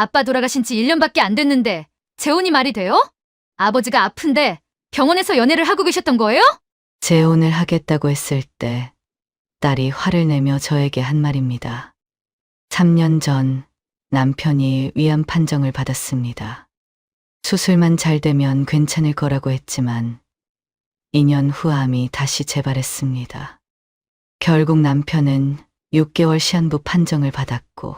아빠 돌아가신 지 1년밖에 안 됐는데 재혼이 말이 돼요? 아버지가 아픈데 병원에서 연애를 하고 계셨던 거예요? 재혼을 하겠다고 했을 때 딸이 화를 내며 저에게 한 말입니다. 3년 전 남편이 위암 판정을 받았습니다. 수술만 잘 되면 괜찮을 거라고 했지만 2년 후 암이 다시 재발했습니다. 결국 남편은 6개월 시한부 판정을 받았고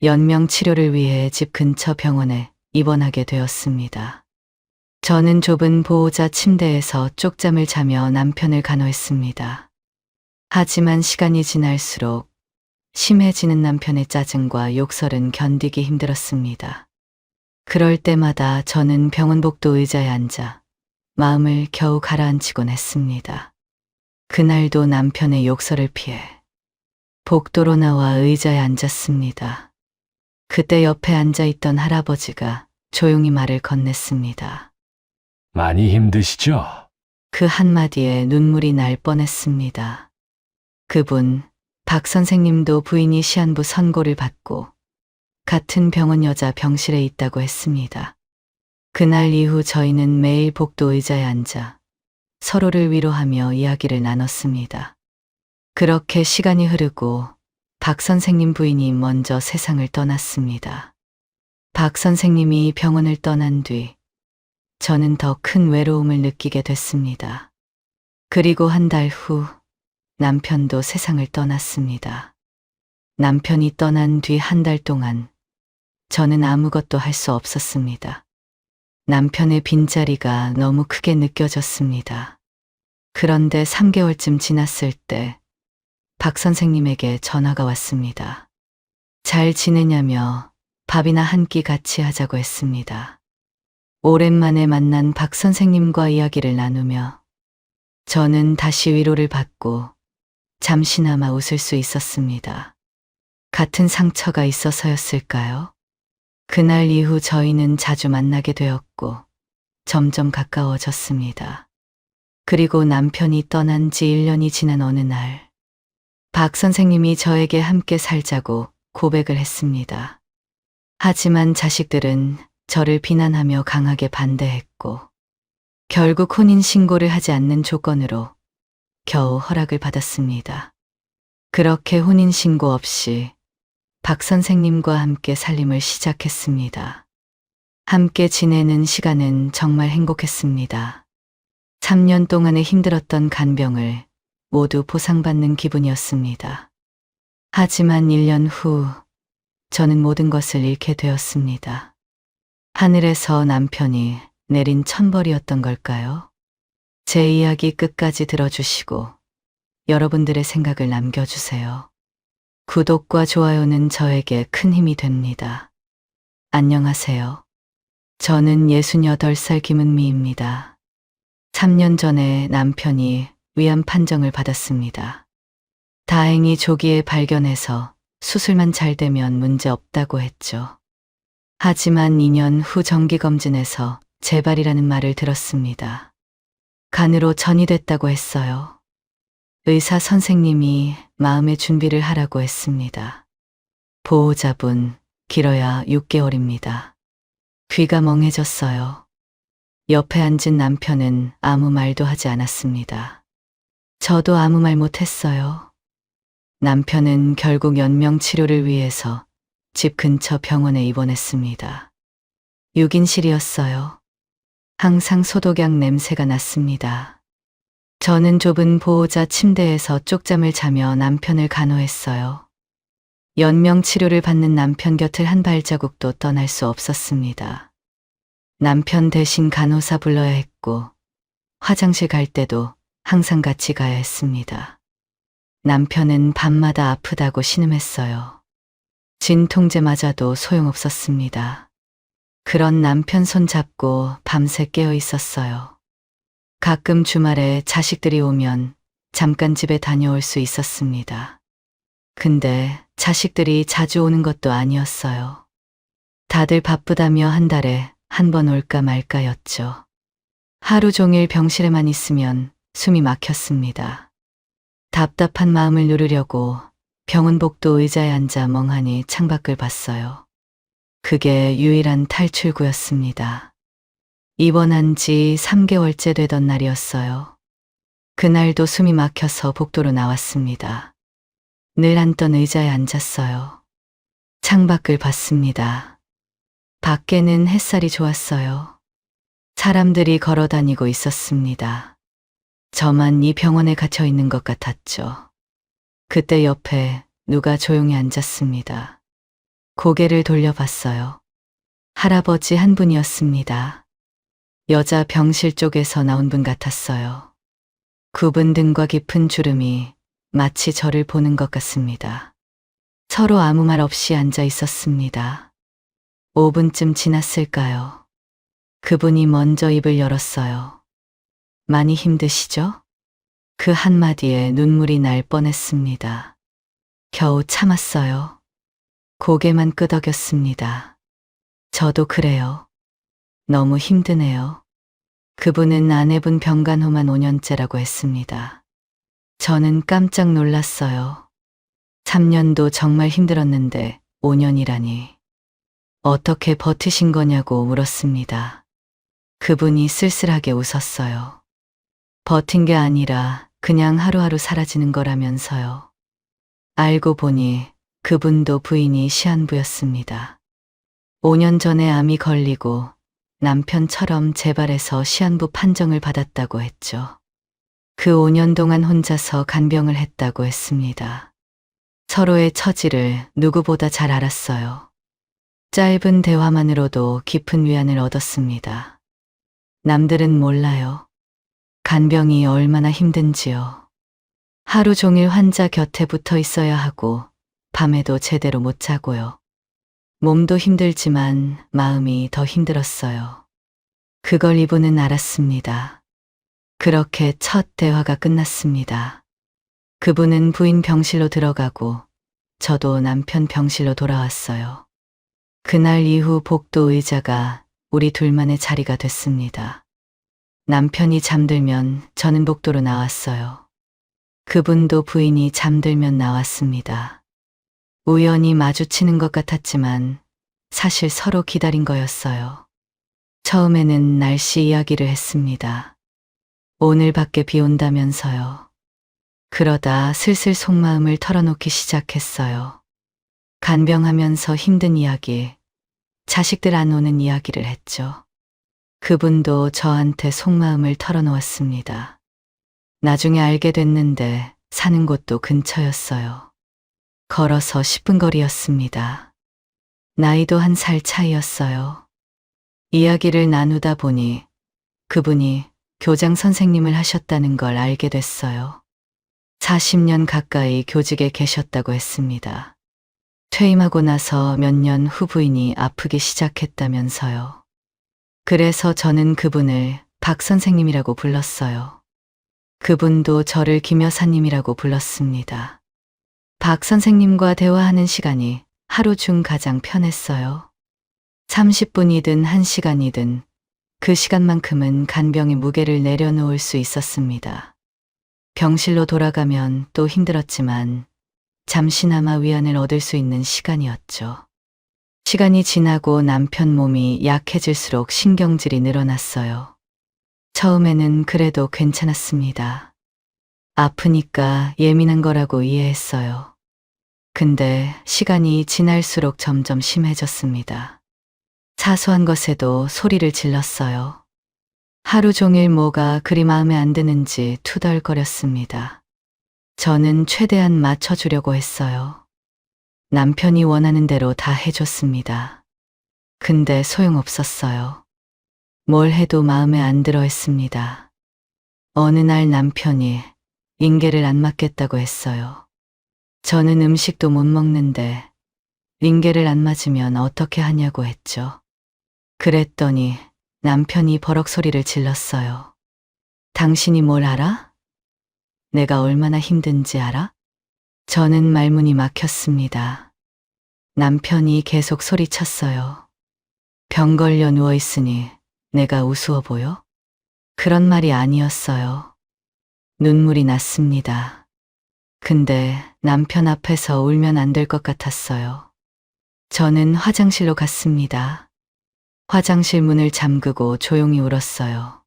연명 치료를 위해 집 근처 병원에 입원하게 되었습니다. 저는 좁은 보호자 침대에서 쪽잠을 자며 남편을 간호했습니다. 하지만 시간이 지날수록 심해지는 남편의 짜증과 욕설은 견디기 힘들었습니다. 그럴 때마다 저는 병원 복도 의자에 앉아 마음을 겨우 가라앉히곤 했습니다. 그날도 남편의 욕설을 피해 복도로 나와 의자에 앉았습니다. 그때 옆에 앉아있던 할아버지가 조용히 말을 건넸습니다. 많이 힘드시죠? 그 한마디에 눈물이 날 뻔했습니다. 그분, 박 선생님도 부인이 시한부 선고를 받고 같은 병원 여자 병실에 있다고 했습니다. 그날 이후 저희는 매일 복도 의자에 앉아 서로를 위로하며 이야기를 나눴습니다. 그렇게 시간이 흐르고 박 선생님 부인이 먼저 세상을 떠났습니다. 박 선생님이 병원을 떠난 뒤 저는 더 큰 외로움을 느끼게 됐습니다. 그리고 한 달 후 남편도 세상을 떠났습니다. 남편이 떠난 뒤 한 달 동안 저는 아무것도 할 수 없었습니다. 남편의 빈자리가 너무 크게 느껴졌습니다. 그런데 3개월쯤 지났을 때 박 선생님에게 전화가 왔습니다. 잘 지내냐며 밥이나 한 끼 같이 하자고 했습니다. 오랜만에 만난 박 선생님과 이야기를 나누며 저는 다시 위로를 받고 잠시나마 웃을 수 있었습니다. 같은 상처가 있어서였을까요? 그날 이후 저희는 자주 만나게 되었고 점점 가까워졌습니다. 그리고 남편이 떠난 지 1년이 지난 어느 날 박 선생님이 저에게 함께 살자고 고백을 했습니다. 하지만 자식들은 저를 비난하며 강하게 반대했고 결국 혼인신고를 하지 않는 조건으로 겨우 허락을 받았습니다. 그렇게 혼인신고 없이 박 선생님과 함께 살림을 시작했습니다. 함께 지내는 시간은 정말 행복했습니다. 3년 동안의 힘들었던 간병을 모두 보상받는 기분이었습니다. 하지만 1년 후 저는 모든 것을 잃게 되었습니다. 하늘에서 남편이 내린 천벌이었던 걸까요? 제 이야기 끝까지 들어주시고 여러분들의 생각을 남겨주세요. 구독과 좋아요는 저에게 큰 힘이 됩니다. 안녕하세요. 저는 68살 김은미입니다. 3년 전에 남편이 위암 판정을 받았습니다. 다행히 조기에 발견해서 수술만 잘 되면 문제 없다고 했죠. 하지만 2년 후 정기검진에서 재발이라는 말을 들었습니다. 간으로 전이됐다고 했어요. 의사 선생님이 마음의 준비를 하라고 했습니다. 보호자분, 길어야 6개월입니다. 귀가 멍해졌어요. 옆에 앉은 남편은 아무 말도 하지 않았습니다. 저도 아무 말 못했어요. 남편은 결국 연명 치료를 위해서 집 근처 병원에 입원했습니다. 6인실이었어요. 항상 소독약 냄새가 났습니다. 저는 좁은 보호자 침대에서 쪽잠을 자며 남편을 간호했어요. 연명 치료를 받는 남편 곁을 한 발자국도 떠날 수 없었습니다. 남편 대신 간호사 불러야 했고 화장실 갈 때도 항상 같이 가야 했습니다. 남편은 밤마다 아프다고 신음했어요. 진통제 맞아도 소용없었습니다. 그런 남편 손 잡고 밤새 깨어 있었어요. 가끔 주말에 자식들이 오면 잠깐 집에 다녀올 수 있었습니다. 근데 자식들이 자주 오는 것도 아니었어요. 다들 바쁘다며 한 달에 한 번 올까 말까였죠. 하루 종일 병실에만 있으면 숨이 막혔습니다. 답답한 마음을 누르려고 병원 복도 의자에 앉아 멍하니 창밖을 봤어요. 그게 유일한 탈출구였습니다. 입원한 지 3개월째 되던 날이었어요. 그날도 숨이 막혀서 복도로 나왔습니다. 늘 앉던 의자에 앉았어요. 창밖을 봤습니다. 밖에는 햇살이 좋았어요. 사람들이 걸어 다니고 있었습니다. 저만 이 병원에 갇혀 있는 것 같았죠. 그때 옆에 누가 조용히 앉았습니다. 고개를 돌려봤어요. 할아버지 한 분이었습니다. 여자 병실 쪽에서 나온 분 같았어요. 굽은 등과 깊은 주름이 마치 저를 보는 것 같습니다. 서로 아무 말 없이 앉아 있었습니다. 5분쯤 지났을까요? 그분이 먼저 입을 열었어요. 많이 힘드시죠? 그 한마디에 눈물이 날 뻔했습니다. 겨우 참았어요. 고개만 끄덕였습니다. 저도 그래요. 너무 힘드네요. 그분은 아내분 병간 후만 5년째라고 했습니다. 저는 깜짝 놀랐어요. 3년도 정말 힘들었는데 5년이라니. 어떻게 버티신 거냐고 물었습니다. 그분이 쓸쓸하게 웃었어요. 버틴 게 아니라 그냥 하루하루 사라지는 거라면서요. 알고 보니 그분도 부인이 시한부였습니다. 5년 전에 암이 걸리고 남편처럼 재발해서 시한부 판정을 받았다고 했죠. 그 5년 동안 혼자서 간병을 했다고 했습니다. 서로의 처지를 누구보다 잘 알았어요. 짧은 대화만으로도 깊은 위안을 얻었습니다. 남들은 몰라요. 간병이 얼마나 힘든지요. 하루 종일 환자 곁에 붙어 있어야 하고 밤에도 제대로 못 자고요. 몸도 힘들지만 마음이 더 힘들었어요. 그걸 이분은 알았습니다. 그렇게 첫 대화가 끝났습니다. 그분은 부인 병실로 들어가고 저도 남편 병실로 돌아왔어요. 그날 이후 복도 의자가 우리 둘만의 자리가 됐습니다. 남편이 잠들면 저는 복도로 나왔어요. 그분도 부인이 잠들면 나왔습니다. 우연히 마주치는 것 같았지만 사실 서로 기다린 거였어요. 처음에는 날씨 이야기를 했습니다. 오늘 밖에 비 온다면서요. 그러다 슬슬 속마음을 털어놓기 시작했어요. 간병하면서 힘든 이야기, 자식들 안 오는 이야기를 했죠. 그분도 저한테 속마음을 털어놓았습니다. 나중에 알게 됐는데 사는 곳도 근처였어요. 걸어서 10분 거리였습니다. 나이도 1살 차이였어요. 이야기를 나누다 보니 그분이 교장 선생님을 하셨다는 걸 알게 됐어요. 40년 가까이 교직에 계셨다고 했습니다. 퇴임하고 나서 몇 년 후 부인이 아프기 시작했다면서요. 그래서 저는 그분을 박 선생님이라고 불렀어요. 그분도 저를 김 여사님이라고 불렀습니다. 박 선생님과 대화하는 시간이 하루 중 가장 편했어요. 30분이든 1시간이든 그 시간만큼은 간병의 무게를 내려놓을 수 있었습니다. 병실로 돌아가면 또 힘들었지만 잠시나마 위안을 얻을 수 있는 시간이었죠. 시간이 지나고 남편 몸이 약해질수록 신경질이 늘어났어요. 처음에는 그래도 괜찮았습니다. 아프니까 예민한 거라고 이해했어요. 근데 시간이 지날수록 점점 심해졌습니다. 사소한 것에도 소리를 질렀어요. 하루 종일 뭐가 그리 마음에 안 드는지 투덜거렸습니다. 저는 최대한 맞춰주려고 했어요. 남편이 원하는 대로 다 해줬습니다. 근데 소용없었어요. 뭘 해도 마음에 안 들어 했습니다. 어느 날 남편이 링겔을 안 맞겠다고 했어요. 저는 음식도 못 먹는데 링겔을 안 맞으면 어떻게 하냐고 했죠. 그랬더니 남편이 버럭 소리를 질렀어요. 당신이 뭘 알아? 내가 얼마나 힘든지 알아? 저는 말문이 막혔습니다. 남편이 계속 소리쳤어요. 병 걸려 누워있으니 내가 우스워 보여? 그런 말이 아니었어요. 눈물이 났습니다. 근데 남편 앞에서 울면 안 될 것 같았어요. 저는 화장실로 갔습니다. 화장실 문을 잠그고 조용히 울었어요.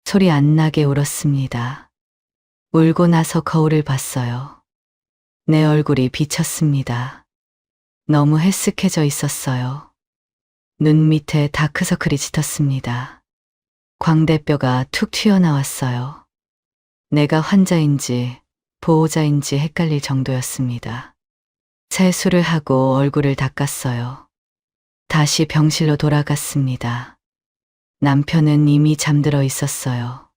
소리 안 나게 울었습니다. 울고 나서 거울을 봤어요. 내 얼굴이 비쳤습니다. 너무 헬쓱해져 있었어요. 눈 밑에 다크서클이 짙었습니다. 광대뼈가 툭 튀어나왔어요. 내가 환자인지 보호자인지 헷갈릴 정도였습니다. 세수를 하고 얼굴을 닦았어요. 다시 병실로 돌아갔습니다. 남편은 이미 잠들어 있었어요.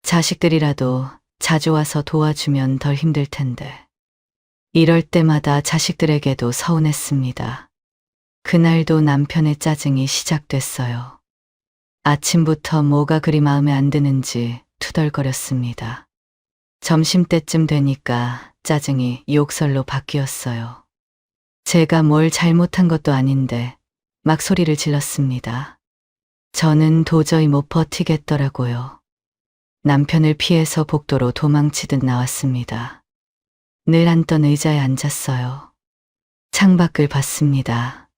자식들이라도 자주 와서 도와주면 덜 힘들 텐데. 이럴 때마다 자식들에게도 서운했습니다. 그날도 남편의 짜증이 시작됐어요. 아침부터 뭐가 그리 마음에 안 드는지 투덜거렸습니다. 점심때쯤 되니까 짜증이 욕설로 바뀌었어요. 제가 뭘 잘못한 것도 아닌데 막 소리를 질렀습니다. 저는 도저히 못 버티겠더라고요. 남편을 피해서 복도로 도망치듯 나왔습니다. 늘 앉던 의자에 앉았어요. 창밖을 봤습니다.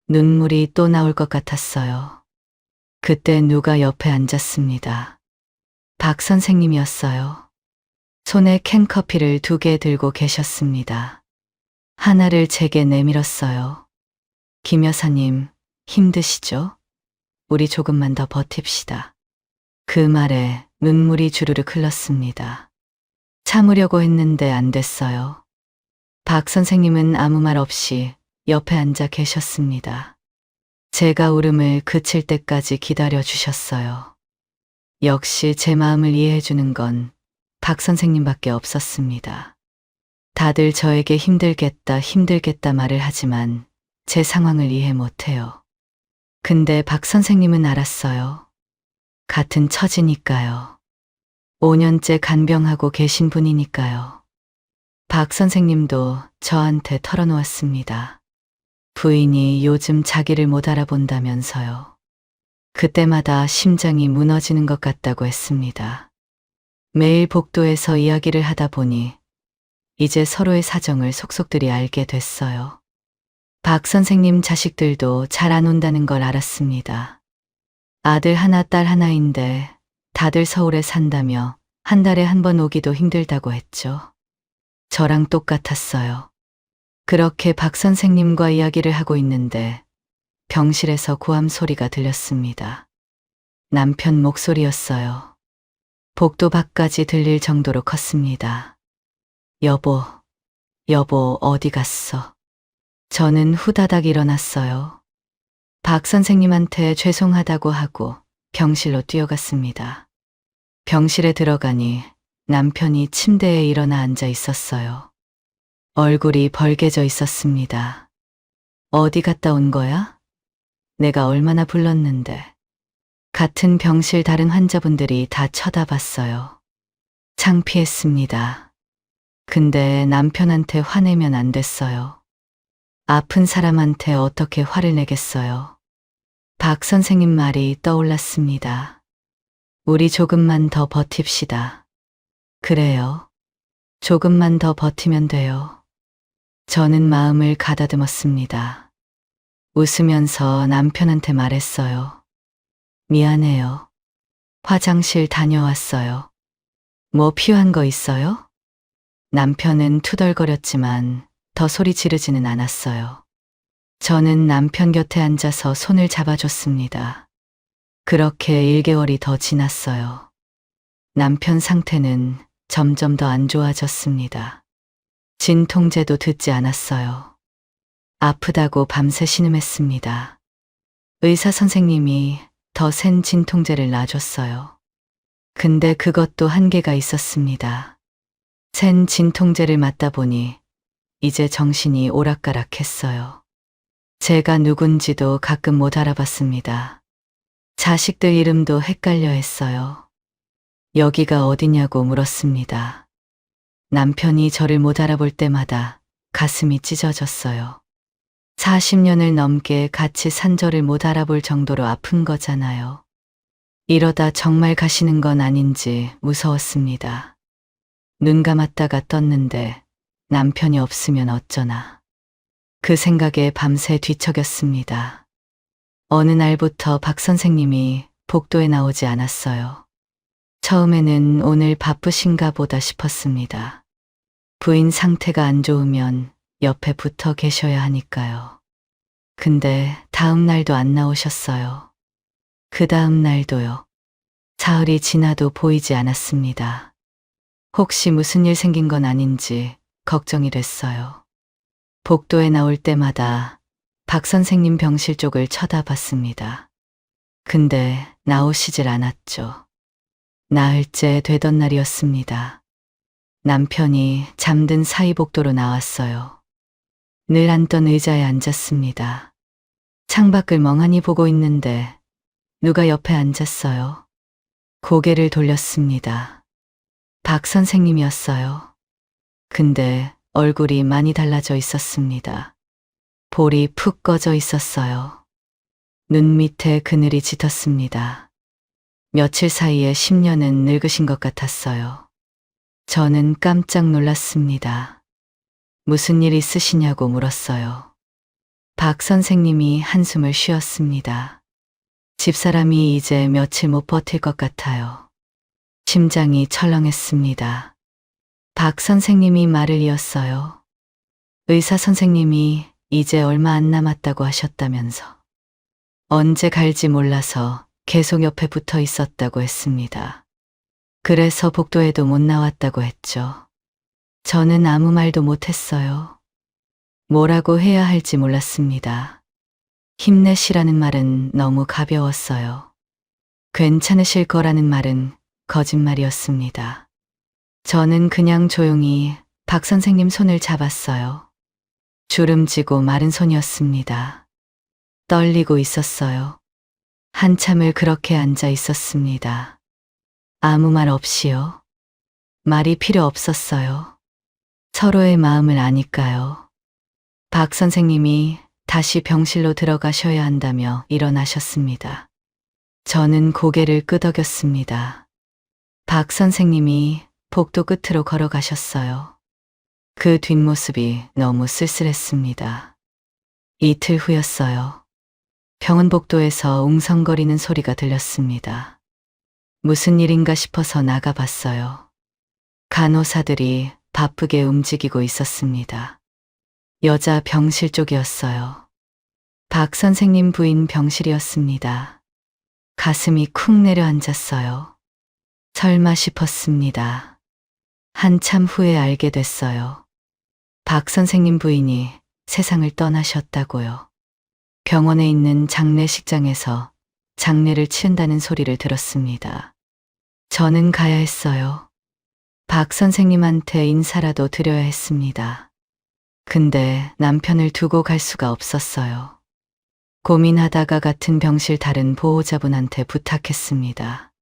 눈물이 또 나올 것 같았어요. 그때 누가 옆에 앉았습니다. 박 선생님이었어요. 손에 캔커피를 2개 들고 계셨습니다. 하나를 제게 내밀었어요. 김 여사님, 힘드시죠? 우리 조금만 더 버팁시다. 그 말에 눈물이 주르륵 흘렀습니다. 참으려고 했는데 안 됐어요. 박 선생님은 아무 말 없이 옆에 앉아 계셨습니다. 제가 울음을 그칠 때까지 기다려 주셨어요. 역시 제 마음을 이해해 주는 건 박 선생님밖에 없었습니다. 다들 저에게 힘들겠다 말을 하지만 제 상황을 이해 못해요. 근데 박 선생님은 알았어요. 같은 처지니까요. 5년째 간병하고 계신 분이니까요. 박 선생님도 저한테 털어놓았습니다. 부인이 요즘 자기를 못 알아본다면서요. 그때마다 심장이 무너지는 것 같다고 했습니다. 매일 복도에서 이야기를 하다 보니 이제 서로의 사정을 속속들이 알게 됐어요. 박 선생님 자식들도 잘 안 온다는 걸 알았습니다. 아들 하나, 딸 하나인데 다들 서울에 산다며 한 달에 한 번 오기도 힘들다고 했죠. 저랑 똑같았어요. 그렇게 박 선생님과 이야기를 하고 있는데 병실에서 고함 소리가 들렸습니다. 남편 목소리였어요. 복도 밖까지 들릴 정도로 컸습니다. 여보 어디 갔어? 저는 후다닥 일어났어요. 박 선생님한테 죄송하다고 하고 병실로 뛰어갔습니다. 병실에 들어가니 남편이 침대에 일어나 앉아 있었어요. 얼굴이 벌개져 있었습니다. 어디 갔다 온 거야? 내가 얼마나 불렀는데. 같은 병실 다른 환자분들이 다 쳐다봤어요. 창피했습니다. 근데 남편한테 화내면 안 됐어요. 아픈 사람한테 어떻게 화를 내겠어요. 박 선생님 말이 떠올랐습니다. 우리 조금만 더 버팁시다. 그래요. 조금만 더 버티면 돼요. 저는 마음을 가다듬었습니다. 웃으면서 남편한테 말했어요. 미안해요. 화장실 다녀왔어요. 뭐 필요한 거 있어요? 남편은 투덜거렸지만 더 소리 지르지는 않았어요. 저는 남편 곁에 앉아서 손을 잡아줬습니다. 그렇게 1개월이 더 지났어요. 남편 상태는 점점 더 안 좋아졌습니다. 진통제도 듣지 않았어요. 아프다고 밤새 신음했습니다. 의사 선생님이 더 센 진통제를 놔줬어요. 근데 그것도 한계가 있었습니다. 센 진통제를 맞다 보니 이제 정신이 오락가락했어요. 제가 누군지도 가끔 못 알아봤습니다. 자식들 이름도 헷갈려 했어요. 여기가 어디냐고 물었습니다. 남편이 저를 못 알아볼 때마다 가슴이 찢어졌어요. 40년을 넘게 같이 산 저를 못 알아볼 정도로 아픈 거잖아요. 이러다 정말 가시는 건 아닌지 무서웠습니다. 눈 감았다가 떴는데 남편이 없으면 어쩌나. 그 생각에 밤새 뒤척였습니다. 어느 날부터 박 선생님이 복도에 나오지 않았어요. 처음에는 오늘 바쁘신가 보다 싶었습니다. 부인 상태가 안 좋으면 옆에 붙어 계셔야 하니까요. 근데 다음 날도 안 나오셨어요. 그 다음 날도요. 사흘이 지나도 보이지 않았습니다. 혹시 무슨 일 생긴 건 아닌지 걱정이 됐어요. 복도에 나올 때마다 박 선생님 병실 쪽을 쳐다봤습니다. 근데 나오시질 않았죠. 나흘째 되던 날이었습니다. 남편이 잠든 사이복도로 나왔어요. 늘 앉던 의자에 앉았습니다. 창밖을 멍하니 보고 있는데 누가 옆에 앉았어요. 고개를 돌렸습니다. 박 선생님이었어요. 근데 얼굴이 많이 달라져 있었습니다. 볼이 푹 꺼져 있었어요. 눈 밑에 그늘이 짙었습니다. 며칠 사이에 10년은 늙으신 것 같았어요. 저는 깜짝 놀랐습니다. 무슨 일 있으시냐고 물었어요. 박 선생님이 한숨을 쉬었습니다. 집사람이 이제 며칠 못 버틸 것 같아요. 심장이 철렁했습니다. 박 선생님이 말을 이었어요. 의사 선생님이 이제 얼마 안 남았다고 하셨다면서. 언제 갈지 몰라서 계속 옆에 붙어 있었다고 했습니다. 그래서 복도에도 못 나왔다고 했죠. 저는 아무 말도 못했어요. 뭐라고 해야 할지 몰랐습니다. 힘내시라는 말은 너무 가벼웠어요. 괜찮으실 거라는 말은 거짓말이었습니다. 저는 그냥 조용히 박 선생님 손을 잡았어요. 주름지고 마른 손이었습니다. 떨리고 있었어요. 한참을 그렇게 앉아 있었습니다. 아무 말 없이요. 말이 필요 없었어요. 서로의 마음을 아니까요. 박 선생님이 다시 병실로 들어가셔야 한다며 일어나셨습니다. 저는 고개를 끄덕였습니다. 박 선생님이 복도 끝으로 걸어가셨어요. 그 뒷모습이 너무 쓸쓸했습니다. 이틀 후였어요. 병원 복도에서 웅성거리는 소리가 들렸습니다. 무슨 일인가 싶어서 나가봤어요. 간호사들이 바쁘게 움직이고 있었습니다. 여자 병실 쪽이었어요. 박 선생님 부인 병실이었습니다. 가슴이 쿵 내려앉았어요. 설마 싶었습니다. 한참 후에 알게 됐어요. 박 선생님 부인이 세상을 떠나셨다고요. 병원에 있는 장례식장에서 장례를 치른다는 소리를 들었습니다. 저는 가야 했어요. 박 선생님한테 인사라도 드려야 했습니다. 근데 남편을 두고 갈 수가 없었어요. 고민하다가 같은 병실 다른 보호자분한테 부탁했습니다.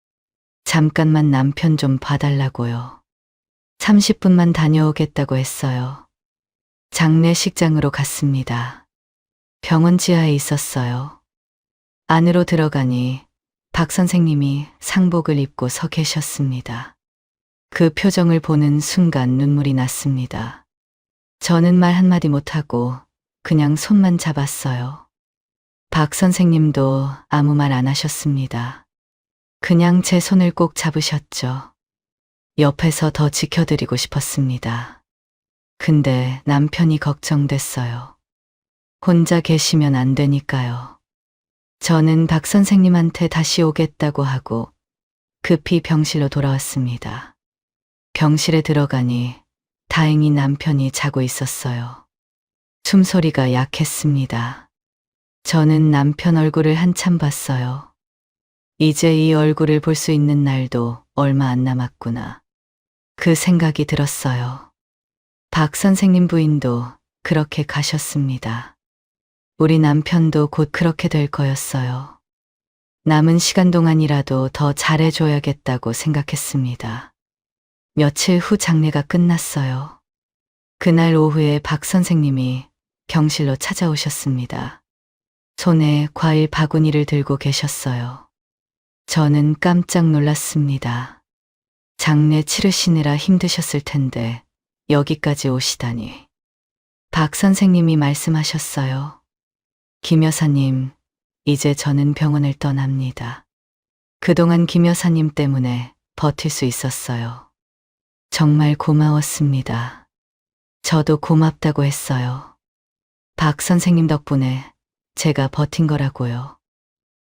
잠깐만 남편 좀 봐달라고요. 30분만 다녀오겠다고 했어요. 장례식장으로 갔습니다. 병원 지하에 있었어요. 안으로 들어가니 박 선생님이 상복을 입고 서 계셨습니다. 그 표정을 보는 순간 눈물이 났습니다. 저는 말 한마디 못하고 그냥 손만 잡았어요. 박 선생님도 아무 말 안 하셨습니다. 그냥 제 손을 꼭 잡으셨죠. 옆에서 더 지켜드리고 싶었습니다. 근데 남편이 걱정됐어요. 혼자 계시면 안 되니까요. 저는 박 선생님한테 다시 오겠다고 하고 급히 병실로 돌아왔습니다. 병실에 들어가니 다행히 남편이 자고 있었어요. 숨소리가 약했습니다. 저는 남편 얼굴을 한참 봤어요. 이제 이 얼굴을 볼 수 있는 날도 얼마 안 남았구나. 그 생각이 들었어요. 박 선생님 부인도 그렇게 가셨습니다. 우리 남편도 곧 그렇게 될 거였어요. 남은 시간 동안이라도 더 잘해줘야겠다고 생각했습니다. 며칠 후 장례가 끝났어요. 그날 오후에 박 선생님이 병실로 찾아오셨습니다. 손에 과일 바구니를 들고 계셨어요. 저는 깜짝 놀랐습니다. 장례 치르시느라 힘드셨을 텐데 여기까지 오시다니. 박 선생님이 말씀하셨어요. 김 여사님, 이제 저는 병원을 떠납니다. 그동안 김 여사님 때문에 버틸 수 있었어요. 정말 고마웠습니다. 저도 고맙다고 했어요. 박 선생님 덕분에 제가 버틴 거라고요.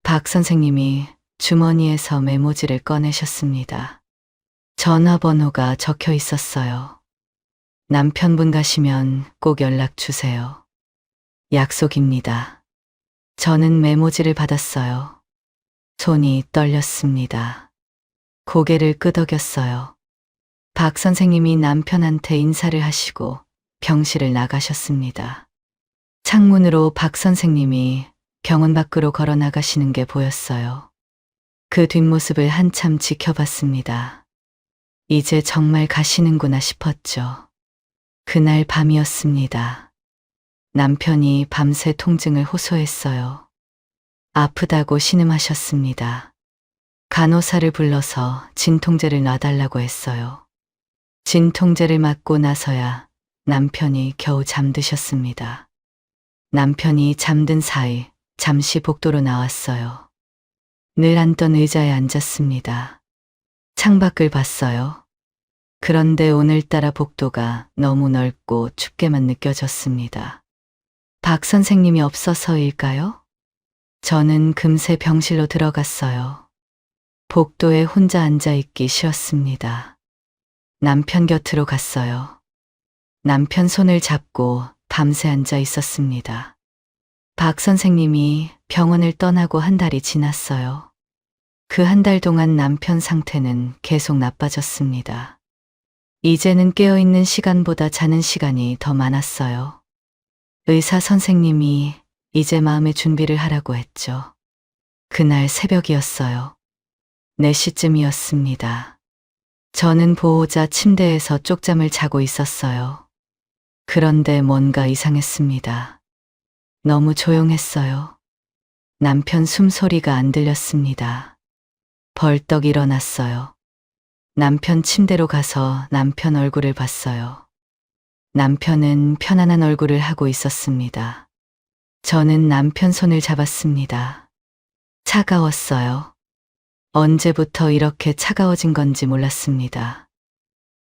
박 선생님이 주머니에서 메모지를 꺼내셨습니다. 전화번호가 적혀 있었어요. 남편분 가시면 꼭 연락 주세요. 약속입니다. 저는 메모지를 받았어요. 손이 떨렸습니다. 고개를 끄덕였어요. 박 선생님이 남편한테 인사를 하시고 병실을 나가셨습니다. 창문으로 박 선생님이 병원 밖으로 걸어 나가시는 게 보였어요. 그 뒷모습을 한참 지켜봤습니다. 이제 정말 가시는구나 싶었죠. 그날 밤이었습니다. 남편이 밤새 통증을 호소했어요. 아프다고 신음하셨습니다. 간호사를 불러서 진통제를 놔달라고 했어요. 진통제를 맞고 나서야 남편이 겨우 잠드셨습니다. 남편이 잠든 사이 잠시 복도로 나왔어요. 늘 앉던 의자에 앉았습니다. 창밖을 봤어요. 그런데 오늘따라 복도가 너무 넓고 춥게만 느껴졌습니다. 박 선생님이 없어서일까요? 저는 금세 병실로 들어갔어요. 복도에 혼자 앉아있기 싫었습니다. 남편 곁으로 갔어요. 남편 손을 잡고 밤새 앉아 있었습니다. 박 선생님이 병원을 떠나고 한 달이 지났어요. 그 한 달 동안 남편 상태는 계속 나빠졌습니다. 이제는 깨어있는 시간보다 자는 시간이 더 많았어요. 의사 선생님이 이제 마음의 준비를 하라고 했죠. 그날 새벽이었어요. 4시쯤이었습니다. 저는 보호자 침대에서 쪽잠을 자고 있었어요. 그런데 뭔가 이상했습니다. 너무 조용했어요. 남편 숨소리가 안 들렸습니다. 벌떡 일어났어요. 남편 침대로 가서 남편 얼굴을 봤어요. 남편은 편안한 얼굴을 하고 있었습니다. 저는 남편 손을 잡았습니다. 차가웠어요. 언제부터 이렇게 차가워진 건지 몰랐습니다.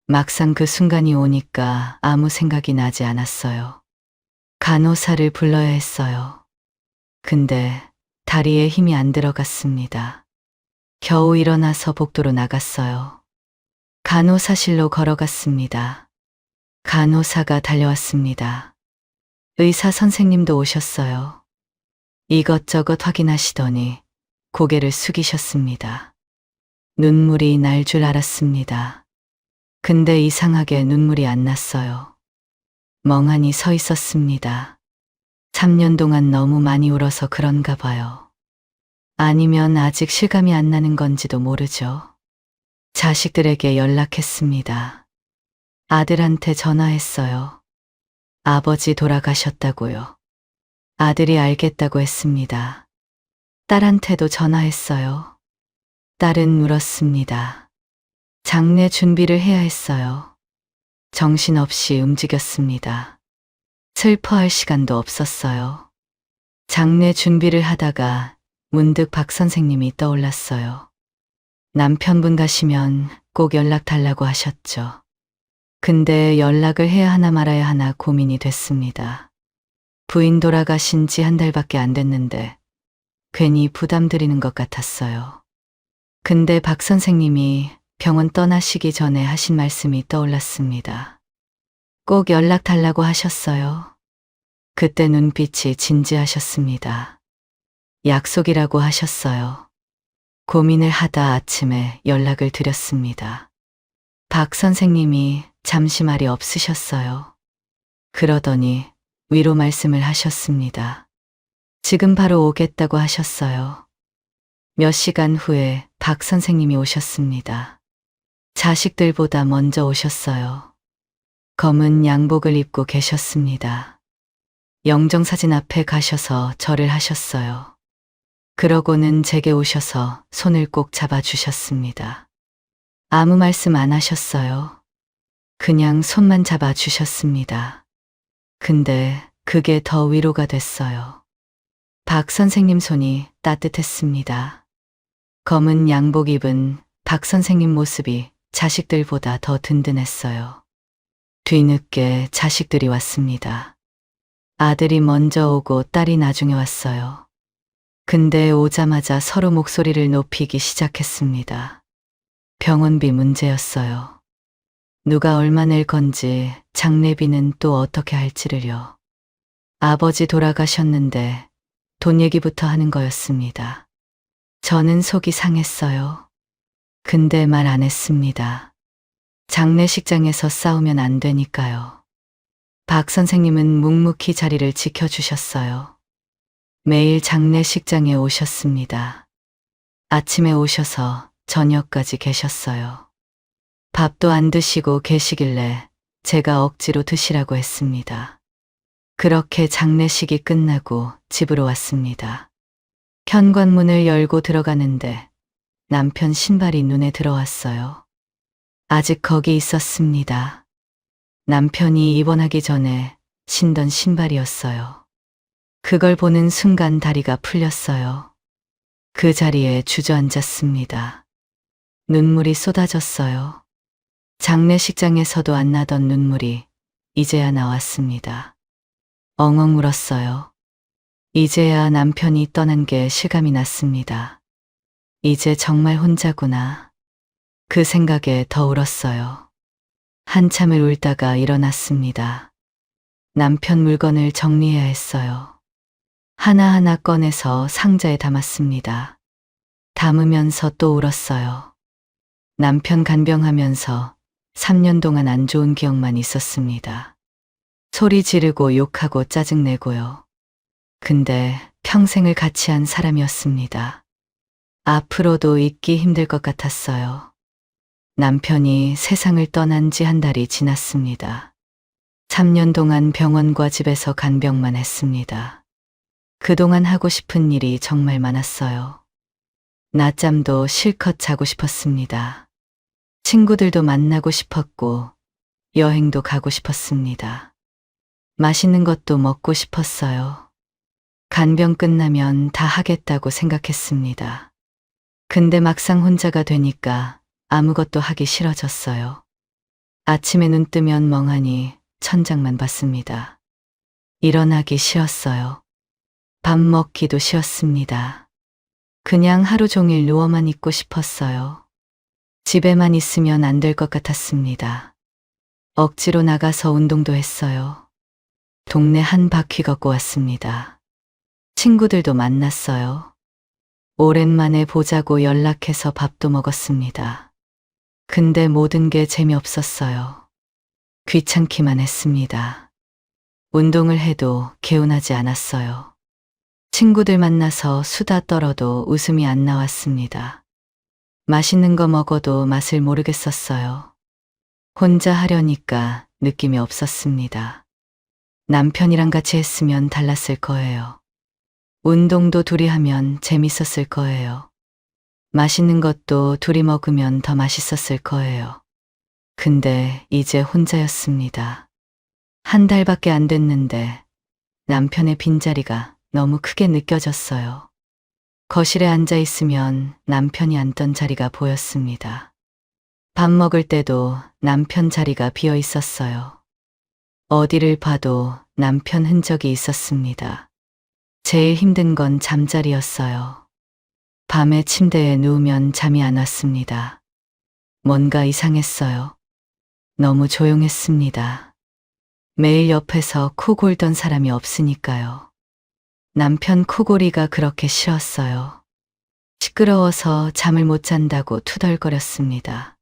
막상 그 순간이 오니까 아무 생각이 나지 않았어요. 간호사를 불러야 했어요. 근데 다리에 힘이 안 들어갔습니다. 겨우 일어나서 복도로 나갔어요. 간호사실로 걸어갔습니다. 간호사가 달려왔습니다. 의사 선생님도 오셨어요. 이것저것 확인하시더니 고개를 숙이셨습니다. 눈물이 날 줄 알았습니다. 근데 이상하게 눈물이 안 났어요. 멍하니 서 있었습니다. 3년 동안 너무 많이 울어서 그런가 봐요. 아니면 아직 실감이 안 나는 건지도 모르죠. 자식들에게 연락했습니다. 아들한테 전화했어요. 아버지 돌아가셨다고요. 아들이 알겠다고 했습니다. 딸한테도 전화했어요. 딸은 울었습니다. 장례 준비를 해야 했어요. 정신없이 움직였습니다. 슬퍼할 시간도 없었어요. 장례 준비를 하다가 문득 박 선생님이 떠올랐어요. 남편분 가시면 꼭 연락 달라고 하셨죠. 근데 연락을 해야 하나 말아야 하나 고민이 됐습니다. 부인 돌아가신 지 한 달밖에 안 됐는데 괜히 부담 드리는 것 같았어요. 근데 박 선생님이 병원 떠나시기 전에 하신 말씀이 떠올랐습니다. 꼭 연락 달라고 하셨어요. 그때 눈빛이 진지하셨습니다. 약속이라고 하셨어요. 고민을 하다 아침에 연락을 드렸습니다. 박 선생님이 잠시 말이 없으셨어요. 그러더니 위로 말씀을 하셨습니다. 지금 바로 오겠다고 하셨어요. 몇 시간 후에 박 선생님이 오셨습니다. 자식들보다 먼저 오셨어요. 검은 양복을 입고 계셨습니다. 영정사진 앞에 가셔서 절을 하셨어요. 그러고는 제게 오셔서 손을 꼭 잡아주셨습니다. 아무 말씀 안 하셨어요. 그냥 손만 잡아주셨습니다. 근데 그게 더 위로가 됐어요. 박 선생님 손이 따뜻했습니다. 검은 양복 입은 박 선생님 모습이 자식들보다 더 든든했어요. 뒤늦게 자식들이 왔습니다. 아들이 먼저 오고 딸이 나중에 왔어요. 근데 오자마자 서로 목소리를 높이기 시작했습니다. 병원비 문제였어요. 누가 얼마 낼 건지, 장례비는 또 어떻게 할지를요. 아버지 돌아가셨는데 돈 얘기부터 하는 거였습니다. 저는 속이 상했어요. 근데 말 안 했습니다. 장례식장에서 싸우면 안 되니까요. 박 선생님은 묵묵히 자리를 지켜주셨어요. 매일 장례식장에 오셨습니다. 아침에 오셔서 저녁까지 계셨어요. 밥도 안 드시고 계시길래 제가 억지로 드시라고 했습니다. 그렇게 장례식이 끝나고 집으로 왔습니다. 현관문을 열고 들어가는데 남편 신발이 눈에 들어왔어요. 아직 거기 있었습니다. 남편이 입원하기 전에 신던 신발이었어요. 그걸 보는 순간 다리가 풀렸어요. 그 자리에 주저앉았습니다. 눈물이 쏟아졌어요. 장례식장에서도 안 나던 눈물이 이제야 나왔습니다. 엉엉 울었어요. 이제야 남편이 떠난 게 실감이 났습니다. 이제 정말 혼자구나. 그 생각에 더 울었어요. 한참을 울다가 일어났습니다. 남편 물건을 정리해야 했어요. 하나하나 꺼내서 상자에 담았습니다. 담으면서 또 울었어요. 남편 간병하면서 3년 동안 안 좋은 기억만 있었습니다. 소리 지르고 욕하고 짜증내고요. 근데 평생을 같이 한 사람이었습니다. 앞으로도 잊기 힘들 것 같았어요. 남편이 세상을 떠난 지 한 달이 지났습니다. 3년 동안 병원과 집에서 간병만 했습니다. 그동안 하고 싶은 일이 정말 많았어요. 낮잠도 실컷 자고 싶었습니다. 친구들도 만나고 싶었고, 여행도 가고 싶었습니다. 맛있는 것도 먹고 싶었어요. 간병 끝나면 다 하겠다고 생각했습니다. 근데 막상 혼자가 되니까 아무것도 하기 싫어졌어요. 아침에 눈 뜨면 멍하니 천장만 봤습니다. 일어나기 싫었어요. 밥 먹기도 싫었습니다. 그냥 하루 종일 누워만 있고 싶었어요. 집에만 있으면 안 될 것 같았습니다. 억지로 나가서 운동도 했어요. 동네 한 바퀴 걷고 왔습니다. 친구들도 만났어요. 오랜만에 보자고 연락해서 밥도 먹었습니다. 근데 모든 게 재미없었어요. 귀찮기만 했습니다. 운동을 해도 개운하지 않았어요. 친구들 만나서 수다 떨어도 웃음이 안 나왔습니다. 맛있는 거 먹어도 맛을 모르겠었어요. 혼자 하려니까 느낌이 없었습니다. 남편이랑 같이 했으면 달랐을 거예요. 운동도 둘이 하면 재밌었을 거예요. 맛있는 것도 둘이 먹으면 더 맛있었을 거예요. 근데 이제 혼자였습니다. 한 달밖에 안 됐는데 남편의 빈자리가 너무 크게 느껴졌어요. 거실에 앉아 있으면 남편이 앉던 자리가 보였습니다. 밥 먹을 때도 남편 자리가 비어 있었어요. 어디를 봐도 남편 흔적이 있었습니다. 제일 힘든 건 잠자리였어요. 밤에 침대에 누우면 잠이 안 왔습니다. 뭔가 이상했어요. 너무 조용했습니다. 매일 옆에서 코 골던 사람이 없으니까요. 남편 코골이가 그렇게 싫었어요. 시끄러워서 잠을 못 잔다고 투덜거렸습니다.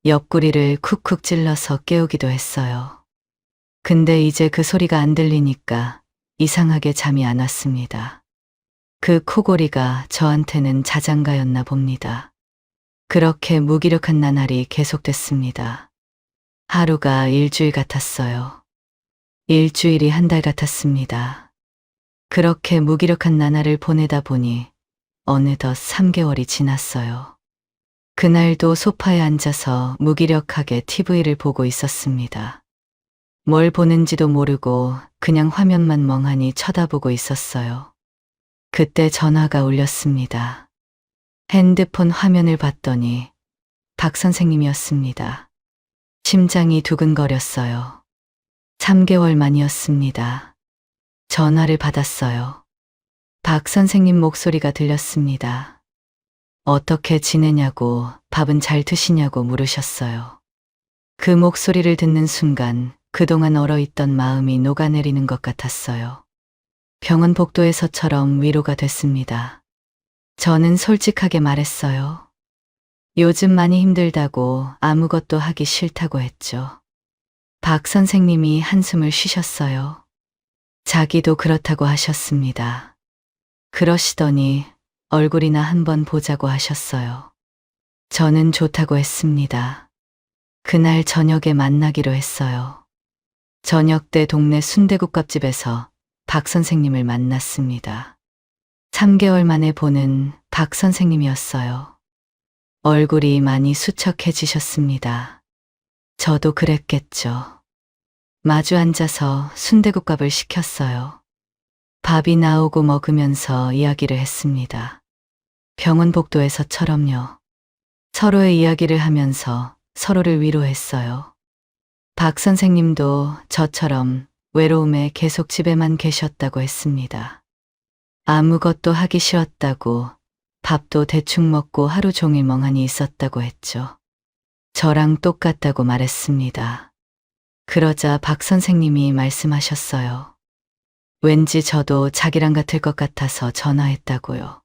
옆구리를 쿡쿡 찔러서 깨우기도 했어요. 근데 이제 그 소리가 안 들리니까 이상하게 잠이 안 왔습니다. 그 코골이가 저한테는 자장가였나 봅니다. 그렇게 무기력한 나날이 계속됐습니다. 하루가 일주일 같았어요. 일주일이 한 달 같았습니다. 그렇게 무기력한 나날을 보내다 보니 어느덧 3개월이 지났어요. 그날도 소파에 앉아서 무기력하게 TV를 보고 있었습니다. 뭘 보는지도 모르고 그냥 화면만 멍하니 쳐다보고 있었어요. 그때 전화가 울렸습니다. 핸드폰 화면을 봤더니 박 선생님이었습니다. 심장이 두근거렸어요. 3개월 만이었습니다. 전화를 받았어요. 박 선생님 목소리가 들렸습니다. 어떻게 지내냐고, 밥은 잘 드시냐고 물으셨어요. 그 목소리를 듣는 순간 그동안 얼어있던 마음이 녹아내리는 것 같았어요. 병원 복도에서처럼 위로가 됐습니다. 저는 솔직하게 말했어요. 요즘 많이 힘들다고, 아무것도 하기 싫다고 했죠. 박 선생님이 한숨을 쉬셨어요. 자기도 그렇다고 하셨습니다. 그러시더니 얼굴이나 한번 보자고 하셨어요. 저는 좋다고 했습니다. 그날 저녁에 만나기로 했어요. 저녁 때 동네 순대국밥집에서 박 선생님을 만났습니다. 3개월 만에 보는 박 선생님이었어요. 얼굴이 많이 수척해지셨습니다. 저도 그랬겠죠. 마주 앉아서 순대국밥을 시켰어요. 밥이 나오고 먹으면서 이야기를 했습니다. 병원 복도에서처럼요. 서로의 이야기를 하면서 서로를 위로했어요. 박 선생님도 저처럼 외로움에 계속 집에만 계셨다고 했습니다. 아무것도 하기 싫었다고, 밥도 대충 먹고 하루 종일 멍하니 있었다고 했죠. 저랑 똑같다고 말했습니다. 그러자 박 선생님이 말씀하셨어요. 왠지 저도 자기랑 같을 것 같아서 전화했다고요.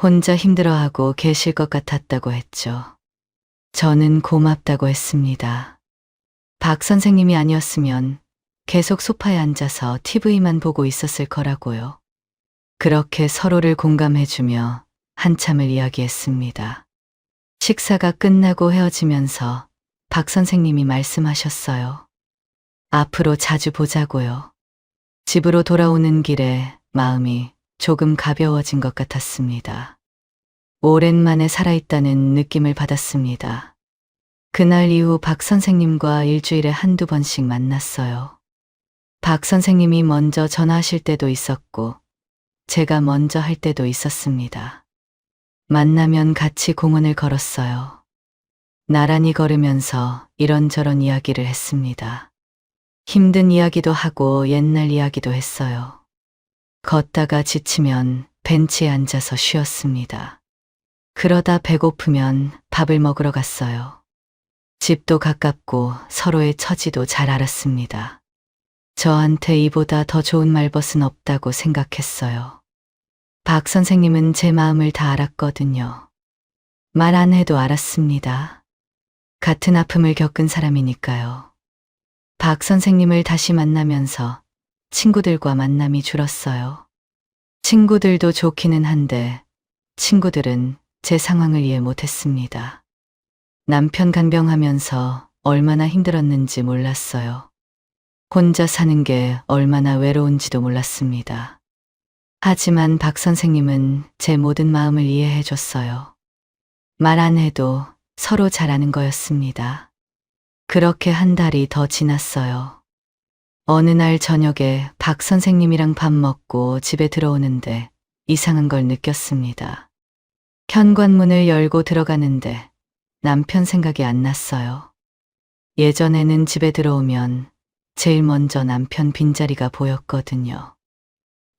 혼자 힘들어하고 계실 것 같았다고 했죠. 저는 고맙다고 했습니다. 박 선생님이 아니었으면 계속 소파에 앉아서 TV만 보고 있었을 거라고요. 그렇게 서로를 공감해주며 한참을 이야기했습니다. 식사가 끝나고 헤어지면서 박 선생님이 말씀하셨어요. 앞으로 자주 보자고요. 집으로 돌아오는 길에 마음이 조금 가벼워진 것 같았습니다. 오랜만에 살아있다는 느낌을 받았습니다. 그날 이후 박 선생님과 일주일에 한두 번씩 만났어요. 박 선생님이 먼저 전화하실 때도 있었고, 제가 먼저 할 때도 있었습니다. 만나면 같이 공원을 걸었어요. 나란히 걸으면서 이런저런 이야기를 했습니다. 힘든 이야기도 하고 옛날 이야기도 했어요. 걷다가 지치면 벤치에 앉아서 쉬었습니다. 그러다 배고프면 밥을 먹으러 갔어요. 집도 가깝고 서로의 처지도 잘 알았습니다. 저한테 이보다 더 좋은 말벗은 없다고 생각했어요. 박 선생님은 제 마음을 다 알았거든요. 말 안 해도 알았습니다. 같은 아픔을 겪은 사람이니까요. 박 선생님을 다시 만나면서 친구들과 만남이 줄었어요. 친구들도 좋기는 한데 친구들은 제 상황을 이해 못했습니다. 남편 간병하면서 얼마나 힘들었는지 몰랐어요. 혼자 사는 게 얼마나 외로운지도 몰랐습니다. 하지만 박 선생님은 제 모든 마음을 이해해 줬어요. 말 안 해도 서로 잘 아는 거였습니다. 그렇게 한 달이 더 지났어요. 어느 날 저녁에 박 선생님이랑 밥 먹고 집에 들어오는데 이상한 걸 느꼈습니다. 현관문을 열고 들어가는데 남편 생각이 안 났어요. 예전에는 집에 들어오면 제일 먼저 남편 빈자리가 보였거든요.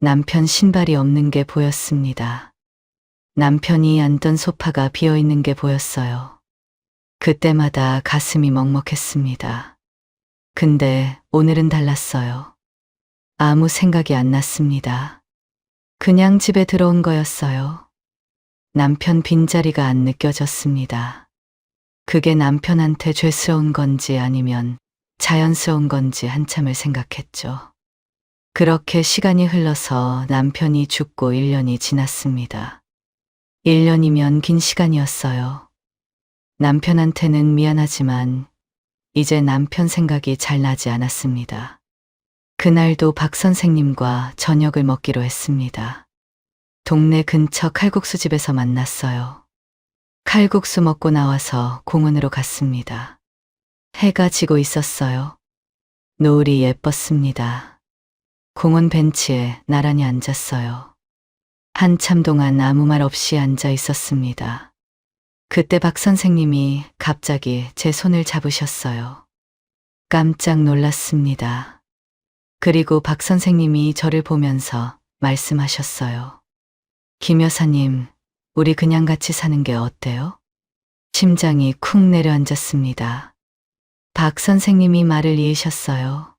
남편 신발이 없는 게 보였습니다. 남편이 앉던 소파가 비어 있는 게 보였어요. 그때마다 가슴이 먹먹했습니다. 근데 오늘은 달랐어요. 아무 생각이 안 났습니다. 그냥 집에 들어온 거였어요. 남편 빈자리가 안 느껴졌습니다. 그게 남편한테 죄스러운 건지 아니면 자연스러운 건지 한참을 생각했죠. 그렇게 시간이 흘러서 남편이 죽고 1년이 지났습니다. 1년이면 긴 시간이었어요. 남편한테는 미안하지만 이제 남편 생각이 잘 나지 않았습니다. 그날도 박 선생님과 저녁을 먹기로 했습니다. 동네 근처 칼국수 집에서 만났어요. 칼국수 먹고 나와서 공원으로 갔습니다. 해가 지고 있었어요. 노을이 예뻤습니다. 공원 벤치에 나란히 앉았어요. 한참 동안 아무 말 없이 앉아 있었습니다. 그때 박 선생님이 갑자기 제 손을 잡으셨어요. 깜짝 놀랐습니다. 그리고 박 선생님이 저를 보면서 말씀하셨어요. 김 여사님, 우리 그냥 같이 사는 게 어때요? 심장이 쿵 내려앉았습니다. 박 선생님이 말을 이으셨어요.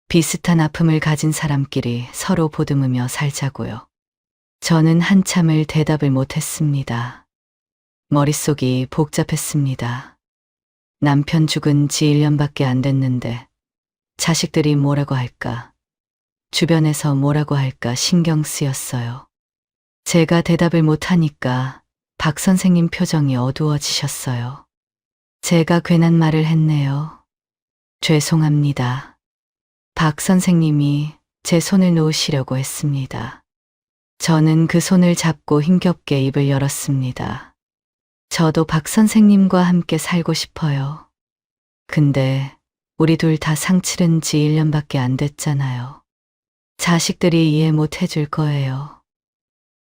비슷한 아픔을 가진 사람끼리 서로 보듬으며 살자고요. 저는 한참을 대답을 못했습니다. 머릿속이 복잡했습니다. 남편 죽은 지 1년밖에 안 됐는데 자식들이 뭐라고 할까? 주변에서 뭐라고 할까 신경 쓰였어요. 제가 대답을 못하니까 박 선생님 표정이 어두워지셨어요. 제가 괜한 말을 했네요. 죄송합니다. 박 선생님이 제 손을 놓으시려고 했습니다. 저는 그 손을 잡고 힘겹게 입을 열었습니다. 저도 박 선생님과 함께 살고 싶어요. 근데 우리 둘 다 상치른 지 1년밖에 안 됐잖아요. 자식들이 이해 못 해줄 거예요.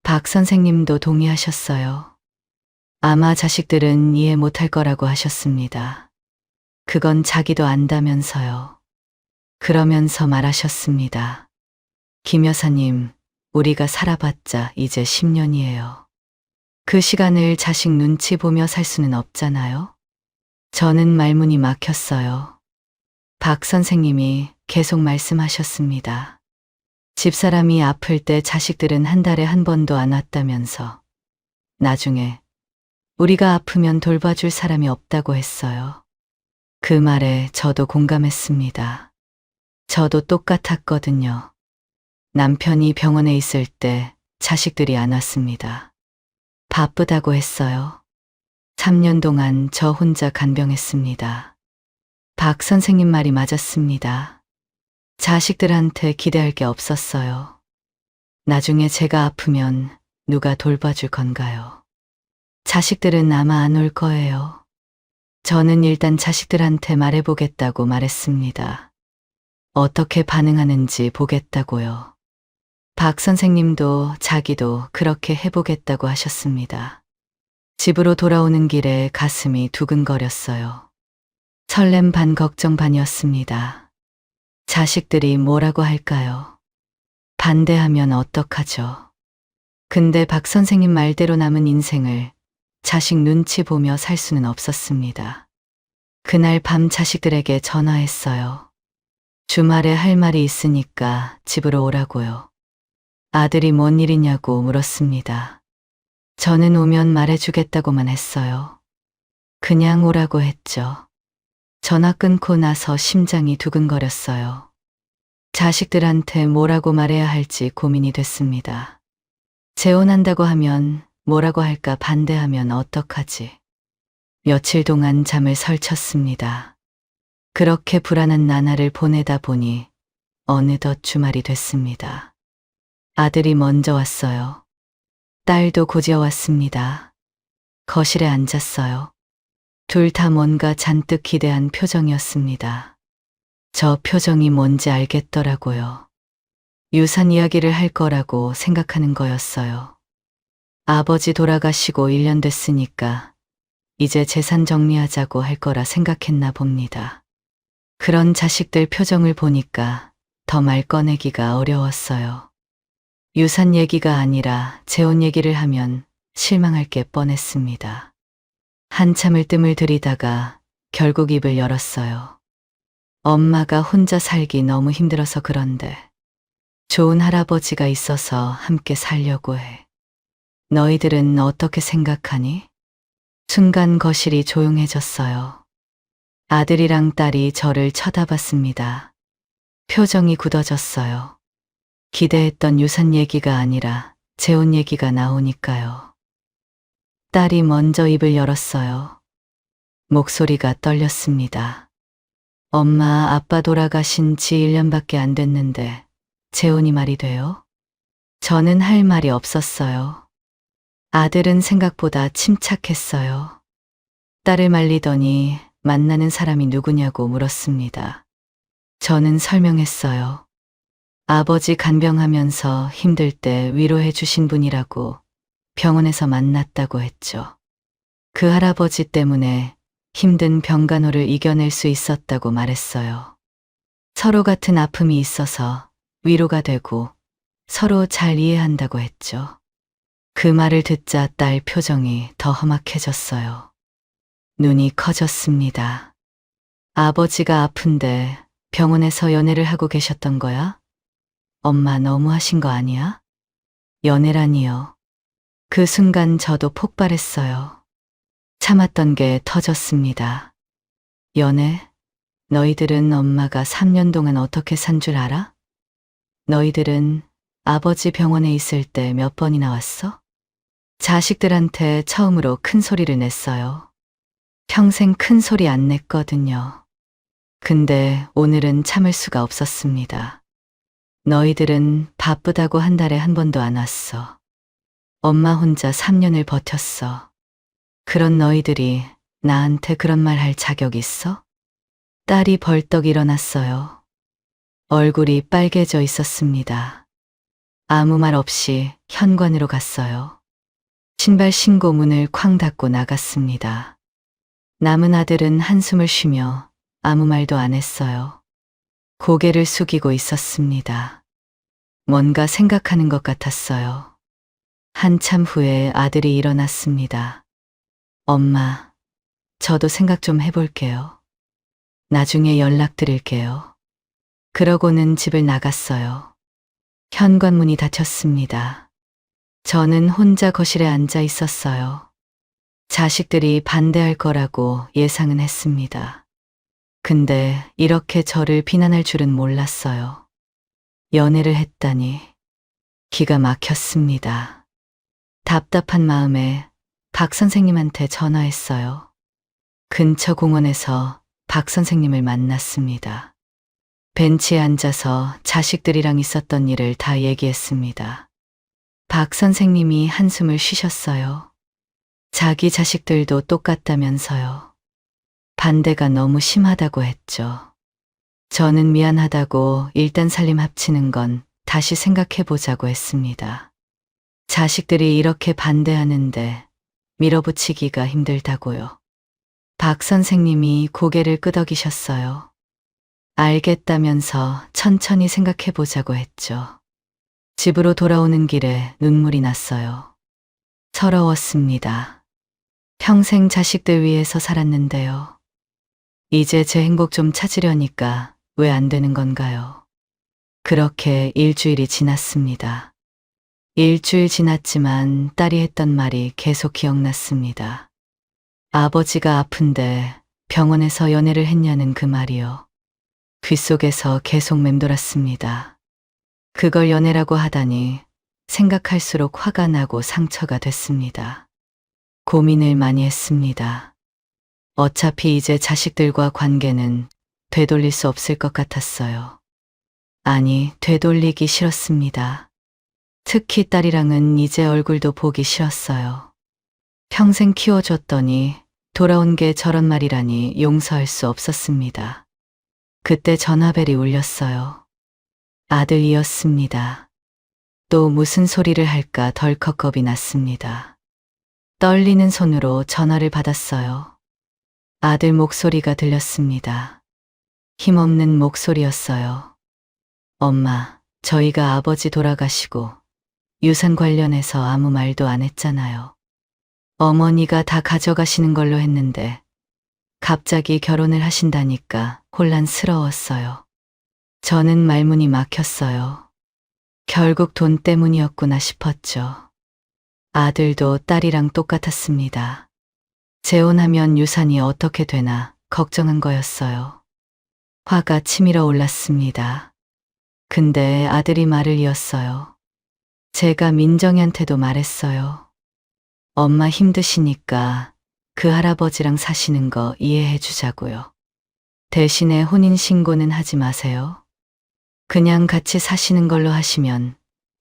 박 선생님도 동의하셨어요. 아마 자식들은 이해 못할 거라고 하셨습니다. 그건 자기도 안다면서요. 그러면서 말하셨습니다. 김 여사님, 우리가 살아봤자 이제 10년이에요. 그 시간을 자식 눈치 보며 살 수는 없잖아요. 저는 말문이 막혔어요. 박 선생님이 계속 말씀하셨습니다. 집사람이 아플 때 자식들은 한 달에 한 번도 안 왔다면서 나중에 우리가 아프면 돌봐줄 사람이 없다고 했어요. 그 말에 저도 공감했습니다. 저도 똑같았거든요. 남편이 병원에 있을 때 자식들이 안 왔습니다. 바쁘다고 했어요. 3년 동안 저 혼자 간병했습니다. 박 선생님 말이 맞았습니다. 자식들한테 기대할 게 없었어요. 나중에 제가 아프면 누가 돌봐줄 건가요? 자식들은 아마 안 올 거예요. 저는 일단 자식들한테 말해보겠다고 말했습니다. 어떻게 반응하는지 보겠다고요. 박 선생님도 자기도 그렇게 해보겠다고 하셨습니다. 집으로 돌아오는 길에 가슴이 두근거렸어요. 설렘 반 걱정 반이었습니다. 자식들이 뭐라고 할까요? 반대하면 어떡하죠? 근데 박 선생님 말대로 남은 인생을 자식 눈치 보며 살 수는 없었습니다. 그날 밤 자식들에게 전화했어요. 주말에 할 말이 있으니까 집으로 오라고요. 아들이 뭔 일이냐고 물었습니다. 저는 오면 말해주겠다고만 했어요. 그냥 오라고 했죠. 전화 끊고 나서 심장이 두근거렸어요. 자식들한테 뭐라고 말해야 할지 고민이 됐습니다. 재혼한다고 하면 뭐라고 할까 반대하면 어떡하지? 며칠 동안 잠을 설쳤습니다. 그렇게 불안한 나날을 보내다 보니 어느덧 주말이 됐습니다. 아들이 먼저 왔어요. 딸도 곧이어 왔습니다. 거실에 앉았어요. 둘 다 뭔가 잔뜩 기대한 표정이었습니다. 저 표정이 뭔지 알겠더라고요. 유산 이야기를 할 거라고 생각하는 거였어요. 아버지 돌아가시고 1년 됐으니까 이제 재산 정리하자고 할 거라 생각했나 봅니다. 그런 자식들 표정을 보니까 더 말 꺼내기가 어려웠어요. 유산 얘기가 아니라 재혼 얘기를 하면 실망할 게 뻔했습니다. 한참을 뜸을 들이다가 결국 입을 열었어요. 엄마가 혼자 살기 너무 힘들어서 그런데 좋은 할아버지가 있어서 함께 살려고 해. 너희들은 어떻게 생각하니? 순간 거실이 조용해졌어요. 아들이랑 딸이 저를 쳐다봤습니다. 표정이 굳어졌어요. 기대했던 유산 얘기가 아니라 재혼 얘기가 나오니까요. 딸이 먼저 입을 열었어요. 목소리가 떨렸습니다. 엄마, 아빠 돌아가신 지 1년밖에 안 됐는데 재혼이 말이 돼요? 저는 할 말이 없었어요. 아들은 생각보다 침착했어요. 딸을 말리더니 만나는 사람이 누구냐고 물었습니다. 저는 설명했어요. 아버지 간병하면서 힘들 때 위로해 주신 분이라고 병원에서 만났다고 했죠. 그 할아버지 때문에 힘든 병간호를 이겨낼 수 있었다고 말했어요. 서로 같은 아픔이 있어서 위로가 되고 서로 잘 이해한다고 했죠. 그 말을 듣자 딸 표정이 더 험악해졌어요. 눈이 커졌습니다. 아버지가 아픈데 병원에서 연애를 하고 계셨던 거야? 엄마 너무하신 거 아니야? 연애라니요. 그 순간 저도 폭발했어요. 참았던 게 터졌습니다. 연애? 너희들은 엄마가 3년 동안 어떻게 산 줄 알아? 너희들은 아버지 병원에 있을 때 몇 번이나 왔어? 자식들한테 처음으로 큰 소리를 냈어요. 평생 큰 소리 안 냈거든요. 근데 오늘은 참을 수가 없었습니다. 너희들은 바쁘다고 한 달에 한 번도 안 왔어. 엄마 혼자 3년을 버텼어. 그런 너희들이 나한테 그런 말 할 자격 있어? 딸이 벌떡 일어났어요. 얼굴이 빨개져 있었습니다. 아무 말 없이 현관으로 갔어요. 신발 신고 문을 쾅 닫고 나갔습니다. 남은 아들은 한숨을 쉬며 아무 말도 안 했어요. 고개를 숙이고 있었습니다. 뭔가 생각하는 것 같았어요. 한참 후에 아들이 일어났습니다. 엄마, 저도 생각 좀 해볼게요. 나중에 연락드릴게요. 그러고는 집을 나갔어요. 현관문이 닫혔습니다. 저는 혼자 거실에 앉아 있었어요. 자식들이 반대할 거라고 예상은 했습니다. 근데 이렇게 저를 비난할 줄은 몰랐어요. 연애를 했다니 기가 막혔습니다. 답답한 마음에 박 선생님한테 전화했어요. 근처 공원에서 박 선생님을 만났습니다. 벤치에 앉아서 자식들이랑 있었던 일을 다 얘기했습니다. 박 선생님이 한숨을 쉬셨어요. 자기 자식들도 똑같다면서요. 반대가 너무 심하다고 했죠. 저는 미안하다고 일단 살림 합치는 건 다시 생각해보자고 했습니다. 자식들이 이렇게 반대하는데 밀어붙이기가 힘들다고요. 박 선생님이 고개를 끄덕이셨어요. 알겠다면서 천천히 생각해보자고 했죠. 집으로 돌아오는 길에 눈물이 났어요. 서러웠습니다. 평생 자식들 위해서 살았는데요. 이제 제 행복 좀 찾으려니까 왜 안 되는 건가요? 그렇게 일주일이 지났습니다. 일주일 지났지만 딸이 했던 말이 계속 기억났습니다. 아버지가 아픈데 병원에서 연애를 했냐는 그 말이요. 귓속에서 계속 맴돌았습니다. 그걸 연애라고 하다니 생각할수록 화가 나고 상처가 됐습니다. 고민을 많이 했습니다. 어차피 이제 자식들과 관계는 되돌릴 수 없을 것 같았어요. 아니, 되돌리기 싫었습니다. 특히 딸이랑은 이제 얼굴도 보기 싫었어요. 평생 키워줬더니 돌아온 게 저런 말이라니 용서할 수 없었습니다. 그때 전화벨이 울렸어요. 아들이었습니다. 또 무슨 소리를 할까 덜컥 겁이 났습니다. 떨리는 손으로 전화를 받았어요. 아들 목소리가 들렸습니다. 힘없는 목소리였어요. 엄마, 저희가 아버지 돌아가시고 유산 관련해서 아무 말도 안 했잖아요. 어머니가 다 가져가시는 걸로 했는데 갑자기 결혼을 하신다니까 혼란스러웠어요. 저는 말문이 막혔어요. 결국 돈 때문이었구나 싶었죠. 아들도 딸이랑 똑같았습니다. 재혼하면 유산이 어떻게 되나 걱정한 거였어요. 화가 치밀어 올랐습니다. 근데 아들이 말을 이었어요. 제가 민정이한테도 말했어요. 엄마 힘드시니까 그 할아버지랑 사시는 거 이해해 주자고요. 대신에 혼인신고는 하지 마세요. 그냥 같이 사시는 걸로 하시면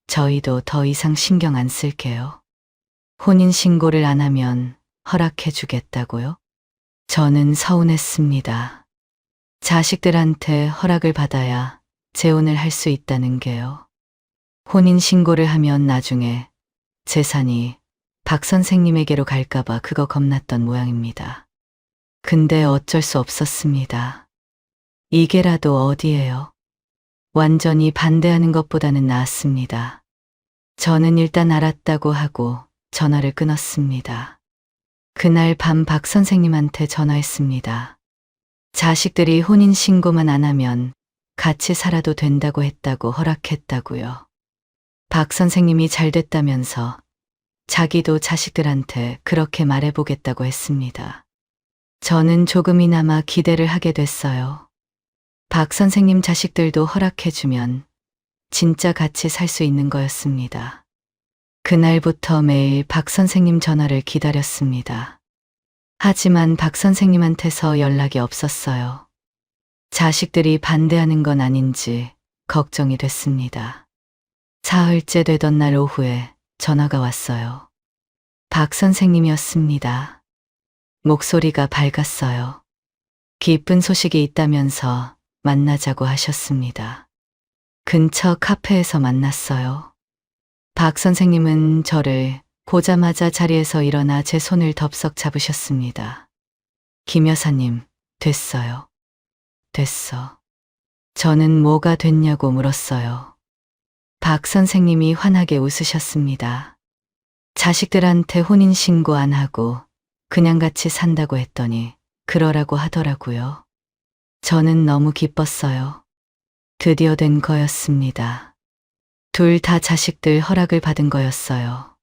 저희도 더 이상 신경 안 쓸게요. 혼인신고를 안 하면 허락해 주겠다고요? 저는 서운했습니다. 자식들한테 허락을 받아야 재혼을 할 수 있다는 게요. 혼인신고를 하면 나중에 재산이 박 선생님에게로 갈까봐 그거 겁났던 모양입니다. 근데 어쩔 수 없었습니다. 이게라도 어디예요? 완전히 반대하는 것보다는 나았습니다. 저는 일단 알았다고 하고 전화를 끊었습니다. 그날 밤 박 선생님한테 전화했습니다. 자식들이 혼인신고만 안 하면 같이 살아도 된다고 했다고 허락했다고요. 박 선생님이 잘 됐다면서 자기도 자식들한테 그렇게 말해보겠다고 했습니다. 저는 조금이나마 기대를 하게 됐어요. 박 선생님 자식들도 허락해주면 진짜 같이 살 수 있는 거였습니다. 그날부터 매일 박 선생님 전화를 기다렸습니다. 하지만 박 선생님한테서 연락이 없었어요. 자식들이 반대하는 건 아닌지 걱정이 됐습니다. 사흘째 되던 날 오후에 전화가 왔어요. 박 선생님이었습니다. 목소리가 밝았어요. 기쁜 소식이 있다면서 만나자고 하셨습니다. 근처 카페에서 만났어요. 박 선생님은 저를 보자마자 자리에서 일어나 제 손을 덥석 잡으셨습니다. 김 여사님, 됐어요. 됐어. 저는 뭐가 됐냐고 물었어요. 박 선생님이 환하게 웃으셨습니다. 자식들한테 혼인신고 안 하고 그냥 같이 산다고 했더니 그러라고 하더라고요. 저는 너무 기뻤어요. 드디어 된 거였습니다. 둘 다 자식들 허락을 받은 거였어요.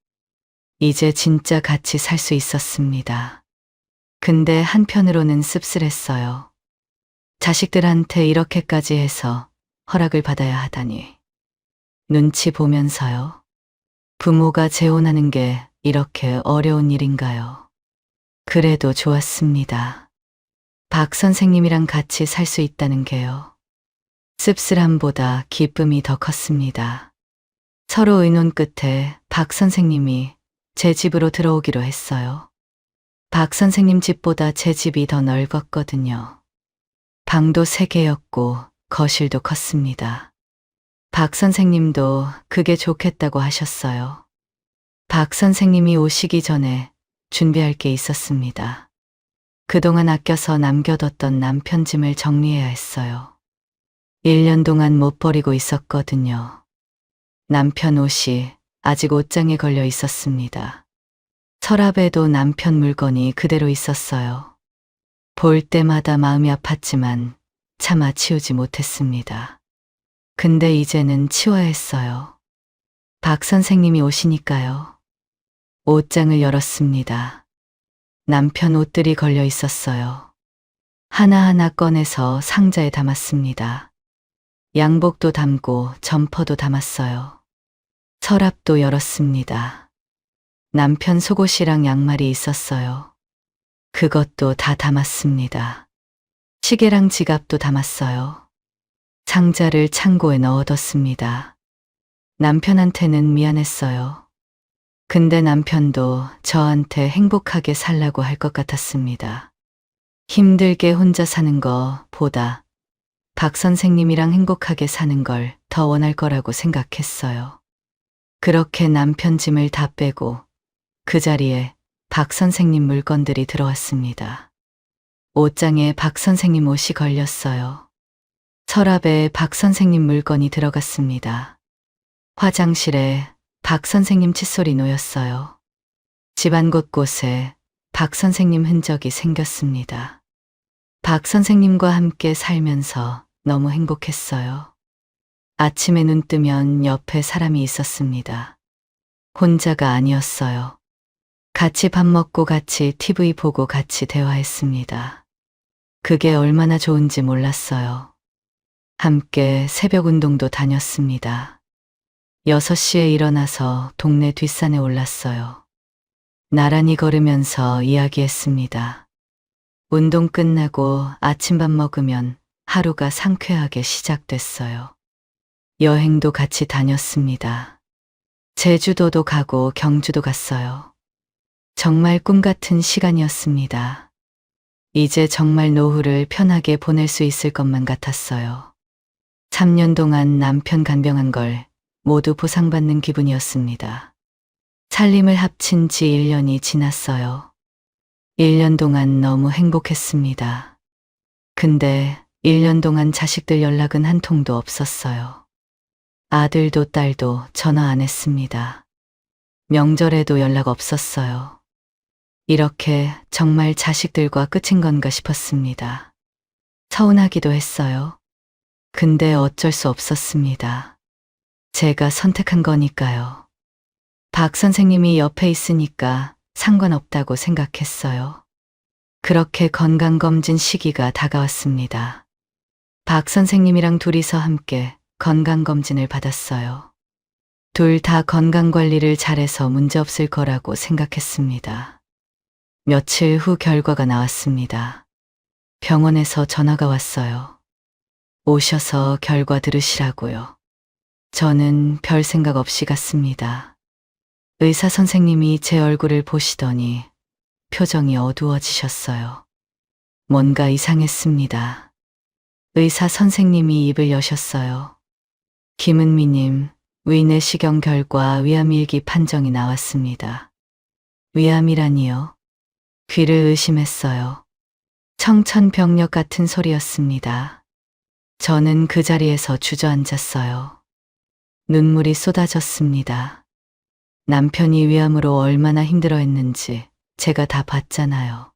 이제 진짜 같이 살 수 있었습니다. 근데 한편으로는 씁쓸했어요. 자식들한테 이렇게까지 해서 허락을 받아야 하다니. 눈치 보면서요. 부모가 재혼하는 게 이렇게 어려운 일인가요? 그래도 좋았습니다. 박 선생님이랑 같이 살 수 있다는 게요. 씁쓸함보다 기쁨이 더 컸습니다. 서로 의논 끝에 박 선생님이 제 집으로 들어오기로 했어요. 박 선생님 집보다 제 집이 더 넓었거든요. 방도 3개였고 거실도 컸습니다. 박 선생님도 그게 좋겠다고 하셨어요. 박 선생님이 오시기 전에 준비할 게 있었습니다. 그동안 아껴서 남겨뒀던 남편 짐을 정리해야 했어요. 1년 동안 못 버리고 있었거든요. 남편 옷이 아직 옷장에 걸려 있었습니다. 서랍에도 남편 물건이 그대로 있었어요. 볼 때마다 마음이 아팠지만 차마 치우지 못했습니다. 근데 이제는 치워야 했어요. 박 선생님이 오시니까요. 옷장을 열었습니다. 남편 옷들이 걸려 있었어요. 하나하나 꺼내서 상자에 담았습니다. 양복도 담고 점퍼도 담았어요. 서랍도 열었습니다. 남편 속옷이랑 양말이 있었어요. 그것도 다 담았습니다. 시계랑 지갑도 담았어요. 상자를 창고에 넣어뒀습니다. 남편한테는 미안했어요. 근데 남편도 저한테 행복하게 살라고 할 것 같았습니다. 힘들게 혼자 사는 거보다 박 선생님이랑 행복하게 사는 걸 더 원할 거라고 생각했어요. 그렇게 남편 짐을 다 빼고 그 자리에 박 선생님 물건들이 들어왔습니다. 옷장에 박 선생님 옷이 걸렸어요. 서랍에 박 선생님 물건이 들어갔습니다. 화장실에 박 선생님 칫솔이 놓였어요. 집안 곳곳에 박 선생님 흔적이 생겼습니다. 박 선생님과 함께 살면서 너무 행복했어요. 아침에 눈 뜨면 옆에 사람이 있었습니다. 혼자가 아니었어요. 같이 밥 먹고 같이 TV 보고 같이 대화했습니다. 그게 얼마나 좋은지 몰랐어요. 함께 새벽 운동도 다녔습니다. 6시에 일어나서 동네 뒷산에 올랐어요. 나란히 걸으면서 이야기했습니다. 운동 끝나고 아침밥 먹으면 하루가 상쾌하게 시작됐어요. 여행도 같이 다녔습니다. 제주도도 가고 경주도 갔어요. 정말 꿈 같은 시간이었습니다. 이제 정말 노후를 편하게 보낼 수 있을 것만 같았어요. 3년 동안 남편 간병한 걸 모두 보상받는 기분이었습니다. 살림을 합친 지 1년이 지났어요. 1년 동안 너무 행복했습니다. 근데 1년 동안 자식들 연락은 한 통도 없었어요. 아들도 딸도 전화 안 했습니다. 명절에도 연락 없었어요. 이렇게 정말 자식들과 끝인 건가 싶었습니다. 서운하기도 했어요. 근데 어쩔 수 없었습니다. 제가 선택한 거니까요. 박 선생님이 옆에 있으니까 상관없다고 생각했어요. 그렇게 건강검진 시기가 다가왔습니다. 박 선생님이랑 둘이서 함께 건강검진을 받았어요. 둘 다 건강관리를 잘해서 문제없을 거라고 생각했습니다. 며칠 후 결과가 나왔습니다. 병원에서 전화가 왔어요. 오셔서 결과 들으시라고요. 저는 별 생각 없이 갔습니다. 의사 선생님이 제 얼굴을 보시더니 표정이 어두워지셨어요. 뭔가 이상했습니다. 의사 선생님이 입을 여셨어요. 김은미님, 위내시경 결과 위암일기 판정이 나왔습니다. 위암이라니요? 귀를 의심했어요. 청천벽력 같은 소리였습니다. 저는 그 자리에서 주저앉았어요. 눈물이 쏟아졌습니다. 남편이 위암으로 얼마나 힘들어했는지 제가 다 봤잖아요.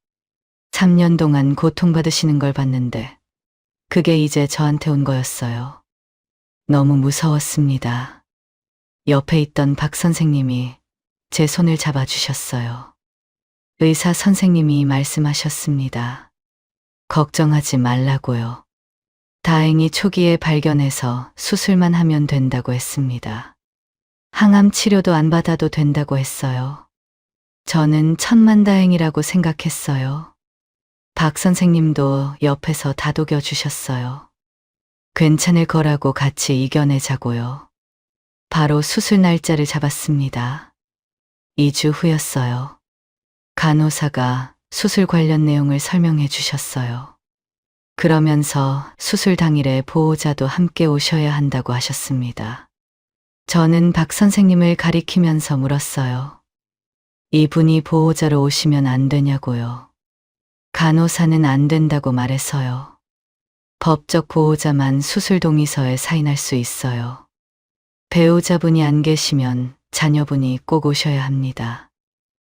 3년 동안 고통받으시는 걸 봤는데 그게 이제 저한테 온 거였어요. 너무 무서웠습니다. 옆에 있던 박 선생님이 제 손을 잡아주셨어요. 의사 선생님이 말씀하셨습니다. 걱정하지 말라고요. 다행히 초기에 발견해서 수술만 하면 된다고 했습니다. 항암 치료도 안 받아도 된다고 했어요. 저는 천만다행이라고 생각했어요. 박 선생님도 옆에서 다독여 주셨어요. 괜찮을 거라고 같이 이겨내자고요. 바로 수술 날짜를 잡았습니다. 2주 후였어요. 간호사가 수술 관련 내용을 설명해 주셨어요. 그러면서 수술 당일에 보호자도 함께 오셔야 한다고 하셨습니다. 저는 박 선생님을 가리키면서 물었어요. 이분이 보호자로 오시면 안 되냐고요. 간호사는 안 된다고 말해서요. 법적 보호자만 수술 동의서에 사인할 수 있어요. 배우자분이 안 계시면 자녀분이 꼭 오셔야 합니다.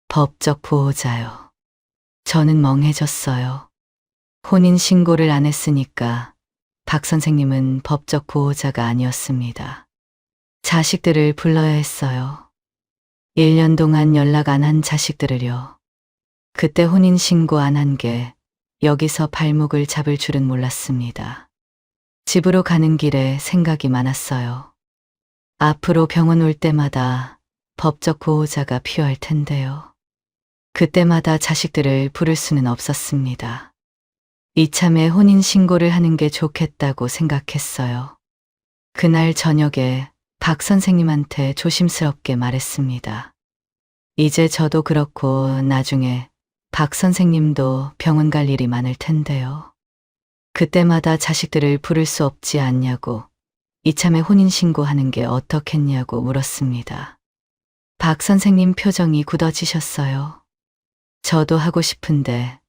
법적 보호자요. 저는 멍해졌어요. 혼인신고를 안 했으니까 박 선생님은 법적 보호자가 아니었습니다. 자식들을 불러야 했어요. 1년 동안 연락 안 한 자식들을요. 그때 혼인신고 안 한 게 여기서 발목을 잡을 줄은 몰랐습니다. 집으로 가는 길에 생각이 많았어요. 앞으로 병원 올 때마다 법적 보호자가 필요할 텐데요. 그때마다 자식들을 부를 수는 없었습니다. 이참에 혼인신고를 하는 게 좋겠다고 생각했어요. 그날 저녁에 박 선생님한테 조심스럽게 말했습니다. 이제 저도 그렇고 나중에 박 선생님도 병원 갈 일이 많을 텐데요. 그때마다 자식들을 부를 수 없지 않냐고, 이참에 혼인신고하는 게 어떻겠냐고 물었습니다. 박 선생님 표정이 굳어지셨어요. 저도 하고 싶은데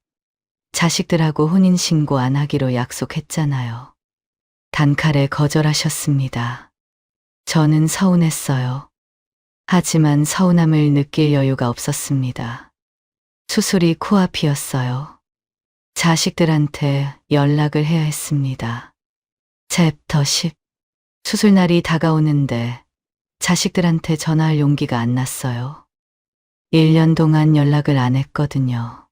자식들하고 혼인신고 안 하기로 약속했잖아요. 단칼에 거절하셨습니다. 저는 서운했어요. 하지만 서운함을 느낄 여유가 없었습니다. 수술이 코앞이었어요. 자식들한테 연락을 해야 했습니다. 챕터 10. 수술날이 다가오는데 자식들한테 전화할 용기가 안 났어요. 1년 동안 연락을 안 했거든요.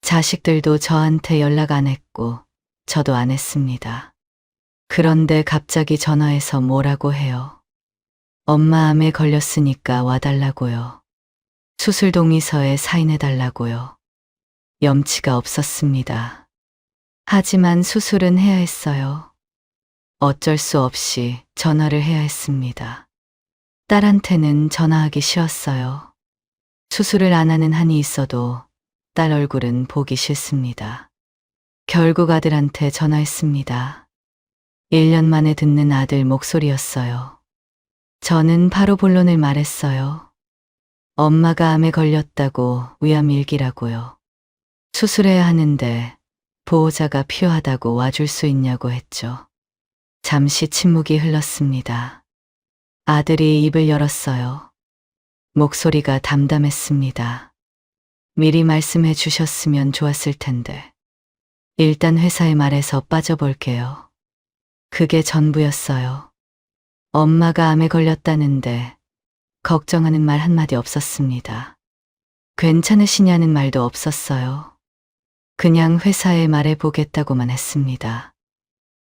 자식들도 저한테 연락 안 했고 저도 안 했습니다. 그런데 갑자기 전화해서 뭐라고 해요. 엄마 암에 걸렸으니까 와달라고요. 수술 동의서에 사인해달라고요. 염치가 없었습니다. 하지만 수술은 해야 했어요. 어쩔 수 없이 전화를 해야 했습니다. 딸한테는 전화하기 싫었어요. 수술을 안 하는 한이 있어도 딸 얼굴은 보기 싫습니다. 결국 아들한테 전화했습니다. 1년 만에 듣는 아들 목소리였어요. 저는 바로 본론을 말했어요. 엄마가 암에 걸렸다고 위암일기라고요. 수술해야 하는데 보호자가 필요하다고 와줄 수 있냐고 했죠. 잠시 침묵이 흘렀습니다. 아들이 입을 열었어요. 목소리가 담담했습니다. 미리 말씀해 주셨으면 좋았을 텐데. 일단 회사에 말해서 빠져볼게요. 그게 전부였어요. 엄마가 암에 걸렸다는데 걱정하는 말 한마디 없었습니다. 괜찮으시냐는 말도 없었어요. 그냥 회사에 말해보겠다고만 했습니다.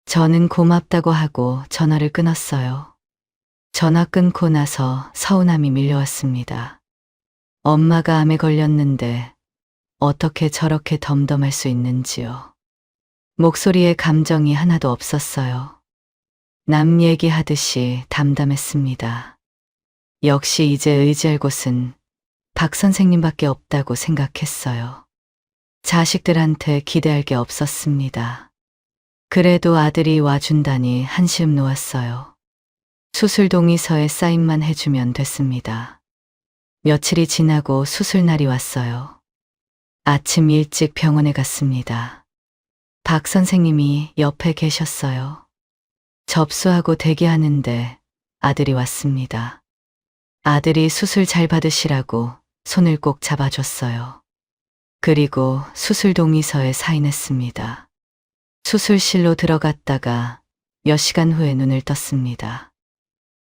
저는 고맙다고 하고 전화를 끊었어요. 전화 끊고 나서 서운함이 밀려왔습니다. 엄마가 암에 걸렸는데 어떻게 저렇게 덤덤할 수 있는지요. 목소리에 감정이 하나도 없었어요. 남 얘기하듯이 담담했습니다. 역시 이제 의지할 곳은 박 선생님밖에 없다고 생각했어요. 자식들한테 기대할 게 없었습니다. 그래도 아들이 와준다니 한시름 놓았어요. 수술 동의서에 사인만 해주면 됐습니다. 며칠이 지나고 수술 날이 왔어요. 아침 일찍 병원에 갔습니다. 박 선생님이 옆에 계셨어요. 접수하고 대기하는데 아들이 왔습니다. 아들이 수술 잘 받으시라고 손을 꼭 잡아줬어요. 그리고 수술 동의서에 사인했습니다. 수술실로 들어갔다가 몇 시간 후에 눈을 떴습니다.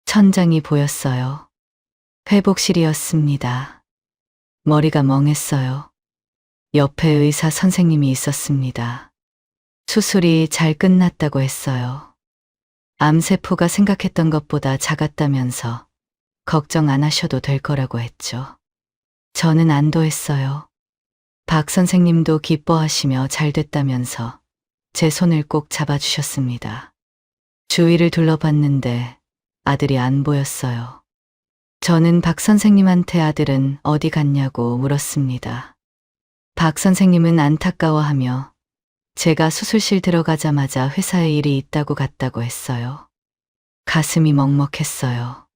천장이 보였어요. 회복실이었습니다. 머리가 멍했어요. 옆에 의사 선생님이 있었습니다. 수술이 잘 끝났다고 했어요. 암세포가 생각했던 것보다 작았다면서 걱정 안 하셔도 될 거라고 했죠. 저는 안도했어요. 박 선생님도 기뻐하시며 잘 됐다면서 제 손을 꼭 잡아주셨습니다. 주위를 둘러봤는데 아들이 안 보였어요. 저는 박 선생님한테 아들은 어디 갔냐고 물었습니다. 박 선생님은 안타까워하며 제가 수술실 들어가자마자 회사에 일이 있다고 갔다고 했어요. 가슴이 먹먹했어요.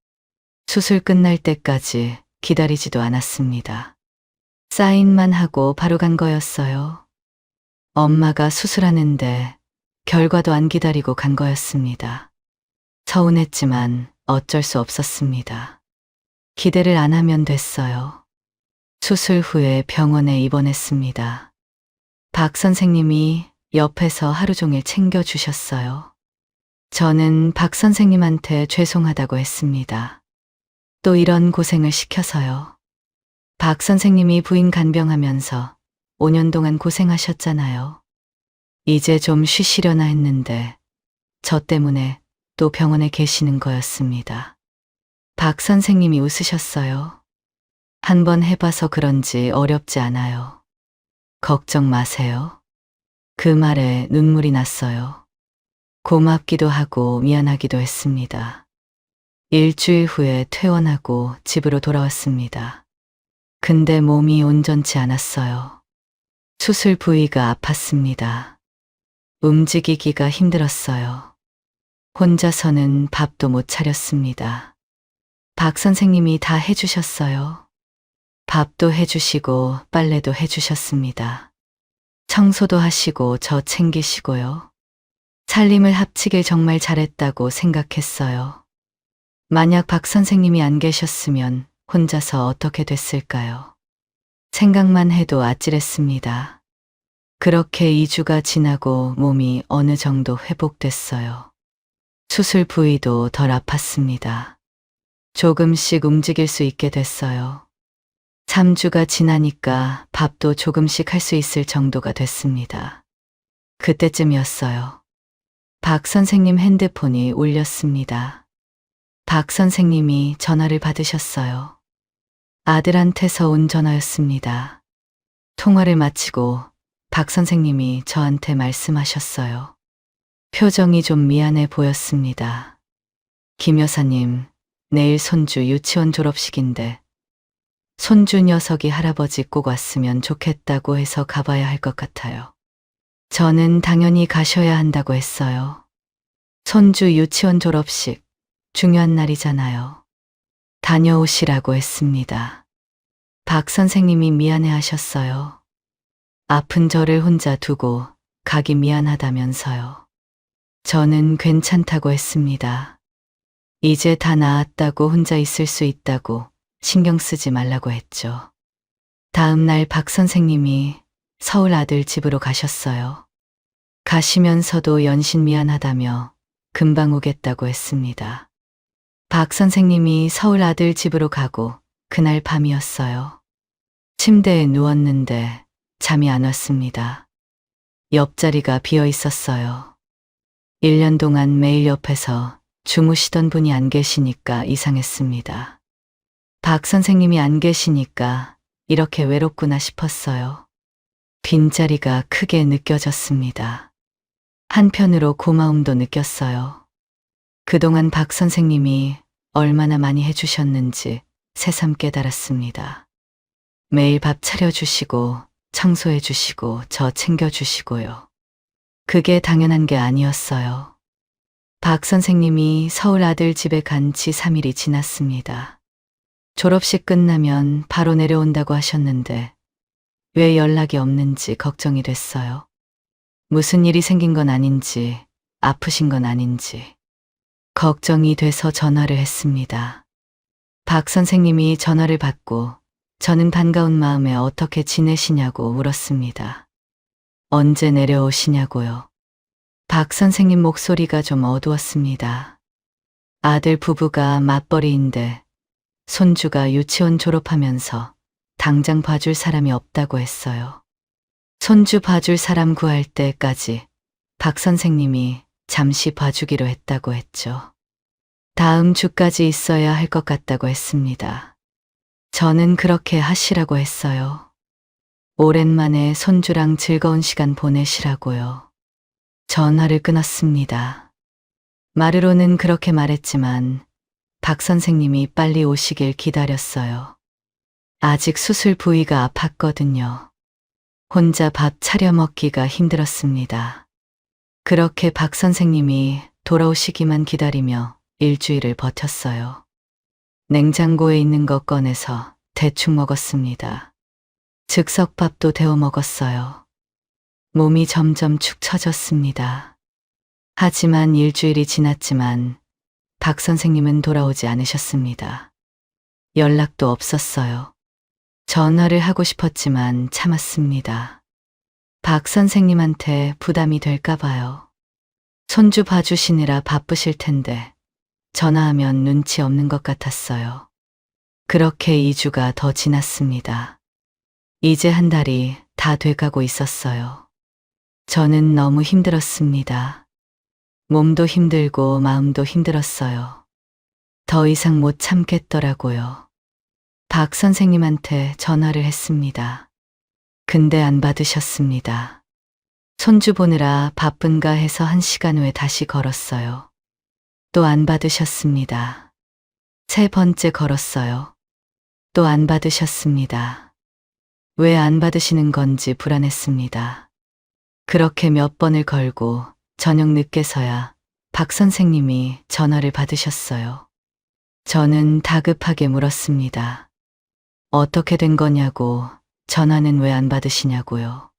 수술 끝날 때까지 기다리지도 않았습니다. 사인만 하고 바로 간 거였어요. 엄마가 수술하는데 결과도 안 기다리고 간 거였습니다. 서운했지만 어쩔 수 없었습니다. 기대를 안 하면 됐어요. 수술 후에 병원에 입원했습니다. 박 선생님이 옆에서 하루 종일 챙겨주셨어요. 저는 박 선생님한테 죄송하다고 했습니다. 또 이런 고생을 시켜서요. 박 선생님이 부인 간병하면서 5년 동안 고생하셨잖아요. 이제 좀 쉬시려나 했는데 저 때문에 또 병원에 계시는 거였습니다. 박 선생님이 웃으셨어요. 한번 해봐서 그런지 어렵지 않아요. 걱정 마세요. 그 말에 눈물이 났어요. 고맙기도 하고 미안하기도 했습니다. 일주일 후에 퇴원하고 집으로 돌아왔습니다. 근데 몸이 온전치 않았어요. 수술 부위가 아팠습니다. 움직이기가 힘들었어요. 혼자서는 밥도 못 차렸습니다. 박 선생님이 다 해주셨어요. 밥도 해주시고 빨래도 해주셨습니다. 청소도 하시고 저 챙기시고요. 살림을 합치길 정말 잘했다고 생각했어요. 만약 박 선생님이 안 계셨으면 혼자서 어떻게 됐을까요? 생각만 해도 아찔했습니다. 그렇게 2주가 지나고 몸이 어느 정도 회복됐어요. 수술 부위도 덜 아팠습니다. 조금씩 움직일 수 있게 됐어요. 3주가 지나니까 밥도 조금씩 할 수 있을 정도가 됐습니다. 그때쯤이었어요. 박 선생님 핸드폰이 울렸습니다. 박 선생님이 전화를 받으셨어요. 아들한테서 온 전화였습니다. 통화를 마치고 박 선생님이 저한테 말씀하셨어요. 표정이 좀 미안해 보였습니다. 김 여사님, 내일 손주 유치원 졸업식인데 손주 녀석이 할아버지 꼭 왔으면 좋겠다고 해서 가봐야 할 것 같아요. 저는 당연히 가셔야 한다고 했어요. 손주 유치원 졸업식, 중요한 날이잖아요. 다녀오시라고 했습니다. 박 선생님이 미안해 하셨어요. 아픈 저를 혼자 두고 가기 미안하다면서요. 저는 괜찮다고 했습니다. 이제 다 나았다고 혼자 있을 수 있다고 신경 쓰지 말라고 했죠. 다음 날 박 선생님이 서울 아들 집으로 가셨어요. 가시면서도 연신 미안하다며 금방 오겠다고 했습니다. 박 선생님이 서울 아들 집으로 가고 그날 밤이었어요. 침대에 누웠는데 잠이 안 왔습니다. 옆자리가 비어 있었어요. 1년 동안 매일 옆에서 주무시던 분이 안 계시니까 이상했습니다. 박 선생님이 안 계시니까 이렇게 외롭구나 싶었어요. 빈자리가 크게 느껴졌습니다. 한편으로 고마움도 느꼈어요. 그동안 박 선생님이 얼마나 많이 해주셨는지 새삼 깨달았습니다. 매일 밥 차려주시고 청소해주시고 저 챙겨주시고요. 그게 당연한 게 아니었어요. 박 선생님이 서울 아들 집에 간 지 3일이 지났습니다. 졸업식 끝나면 바로 내려온다고 하셨는데 왜 연락이 없는지 걱정이 됐어요. 무슨 일이 생긴 건 아닌지, 아프신 건 아닌지. 걱정이 돼서 전화를 했습니다. 박 선생님이 전화를 받고 저는 반가운 마음에 어떻게 지내시냐고 물었습니다. 언제 내려오시냐고요. 박 선생님 목소리가 좀 어두웠습니다. 아들 부부가 맞벌이인데 손주가 유치원 졸업하면서 당장 봐줄 사람이 없다고 했어요. 손주 봐줄 사람 구할 때까지 박 선생님이 잠시 봐주기로 했다고 했죠. 다음 주까지 있어야 할 것 같다고 했습니다. 저는 그렇게 하시라고 했어요. 오랜만에 손주랑 즐거운 시간 보내시라고요. 전화를 끊었습니다. 말으로는 그렇게 말했지만 박 선생님이 빨리 오시길 기다렸어요. 아직 수술 부위가 아팠거든요. 혼자 밥 차려 먹기가 힘들었습니다. 그렇게 박 선생님이 돌아오시기만 기다리며 일주일을 버텼어요. 냉장고에 있는 거 꺼내서 대충 먹었습니다. 즉석밥도 데워 먹었어요. 몸이 점점 축 처졌습니다. 하지만 일주일이 지났지만 박 선생님은 돌아오지 않으셨습니다. 연락도 없었어요. 전화를 하고 싶었지만 참았습니다. 박 선생님한테 부담이 될까 봐요. 손주 봐주시느라 바쁘실 텐데 전화하면 눈치 없는 것 같았어요. 그렇게 2주가 더 지났습니다. 이제 한 달이 다 돼가고 있었어요. 저는 너무 힘들었습니다. 몸도 힘들고 마음도 힘들었어요. 더 이상 못 참겠더라고요. 박 선생님한테 전화를 했습니다. 근데 안 받으셨습니다. 손주 보느라 바쁜가 해서 1시간 후에 다시 걸었어요. 또 안 받으셨습니다. 3번째 걸었어요. 또 안 받으셨습니다. 왜 안 받으시는 건지 불안했습니다. 그렇게 몇 번을 걸고 저녁 늦게서야 박 선생님이 전화를 받으셨어요. 저는 다급하게 물었습니다. 어떻게 된 거냐고, 전화는 왜 안 받으시냐고요.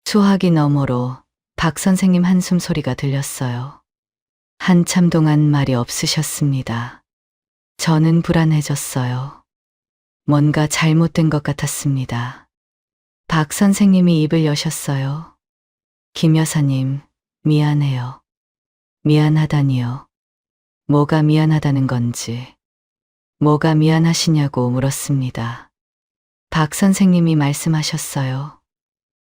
수화기 너머로 박 선생님 한숨 소리가 들렸어요. 한참 동안 말이 없으셨습니다. 저는 불안해졌어요. 뭔가 잘못된 것 같았습니다. 박 선생님이 입을 여셨어요. 김 여사님, 미안해요. 미안하다니요. 뭐가 미안하다는 건지, 뭐가 미안하시냐고 물었습니다. 박 선생님이 말씀하셨어요.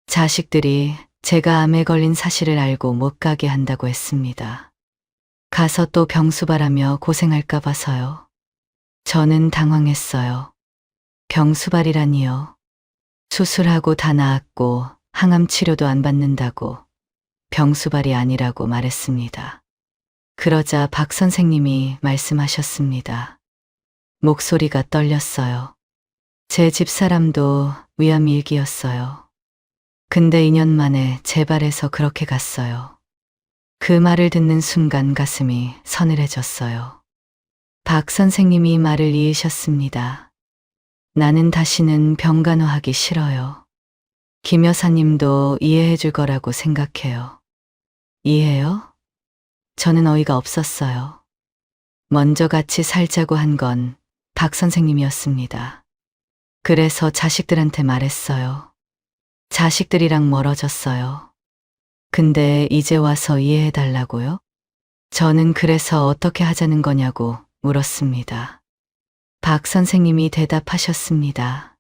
자식들이 제가 암에 걸린 사실을 알고 못 가게 한다고 했습니다. 가서 또 병수발하며 고생할까 봐서요. 저는 당황했어요. 병수발이라니요. 수술하고 다 나았고 항암 치료도 안 받는다고 병수발이 아니라고 말했습니다. 그러자 박 선생님이 말씀하셨습니다. 목소리가 떨렸어요. 제 집사람도 위암일기였어요. 근데 2년 만에 제 발에서 그렇게 갔어요. 그 말을 듣는 순간 가슴이 서늘해졌어요. 박 선생님이 말을 이으셨습니다. 나는 다시는 병간호하기 싫어요. 김 여사님도 이해해 줄 거라고 생각해요. 이해요? 저는 어이가 없었어요. 먼저 같이 살자고 한 건 박 선생님이었습니다. 그래서 자식들한테 말했어요. 자식들이랑 멀어졌어요. 근데 이제 와서 이해해 달라고요? 저는 그래서 어떻게 하자는 거냐고 물었습니다. 박 선생님이 대답하셨습니다.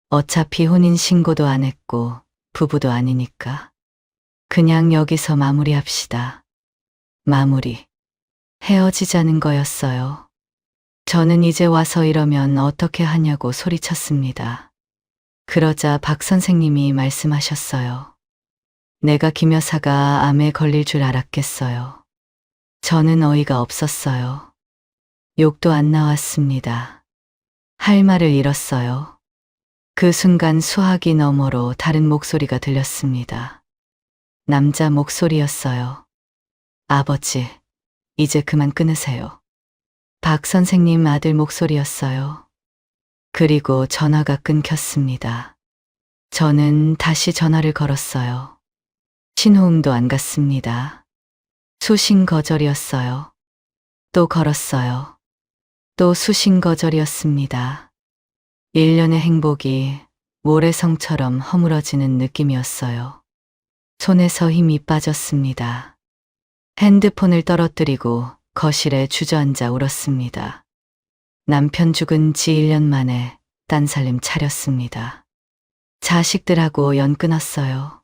어차피 혼인신고도 안 했고 부부도 아니니까. 그냥 여기서 마무리합시다. 마무리. 헤어지자는 거였어요. 저는 이제 와서 이러면 어떻게 하냐고 소리쳤습니다. 그러자 박 선생님이 말씀하셨어요. 내가 김 여사가 암에 걸릴 줄 알았겠어요. 저는 어이가 없었어요. 욕도 안 나왔습니다. 할 말을 잃었어요. 그 순간 수화기 너머로 다른 목소리가 들렸습니다. 남자 목소리였어요. 아버지, 이제 그만 끊으세요. 박 선생님 아들 목소리였어요. 그리고 전화가 끊겼습니다. 저는 다시 전화를 걸었어요. 신호음도 안 갔습니다. 수신 거절이었어요. 또 걸었어요. 또 수신 거절이었습니다. 1년의 행복이 모래성처럼 허물어지는 느낌이었어요. 손에서 힘이 빠졌습니다. 핸드폰을 떨어뜨리고 거실에 주저앉아 울었습니다. 남편 죽은 지 1년 만에 딴살림 차렸습니다. 자식들하고 연 끊었어요.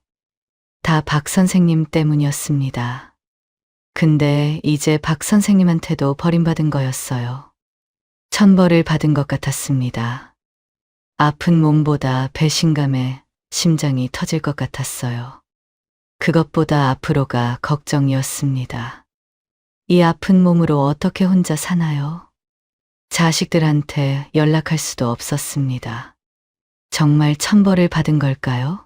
다 박 선생님 때문이었습니다. 근데 이제 박 선생님한테도 버림받은 거였어요. 천벌을 받은 것 같았습니다. 아픈 몸보다 배신감에 심장이 터질 것 같았어요. 그것보다 앞으로가 걱정이었습니다. 이 아픈 몸으로 어떻게 혼자 사나요? 자식들한테 연락할 수도 없었습니다. 정말 천벌을 받은 걸까요?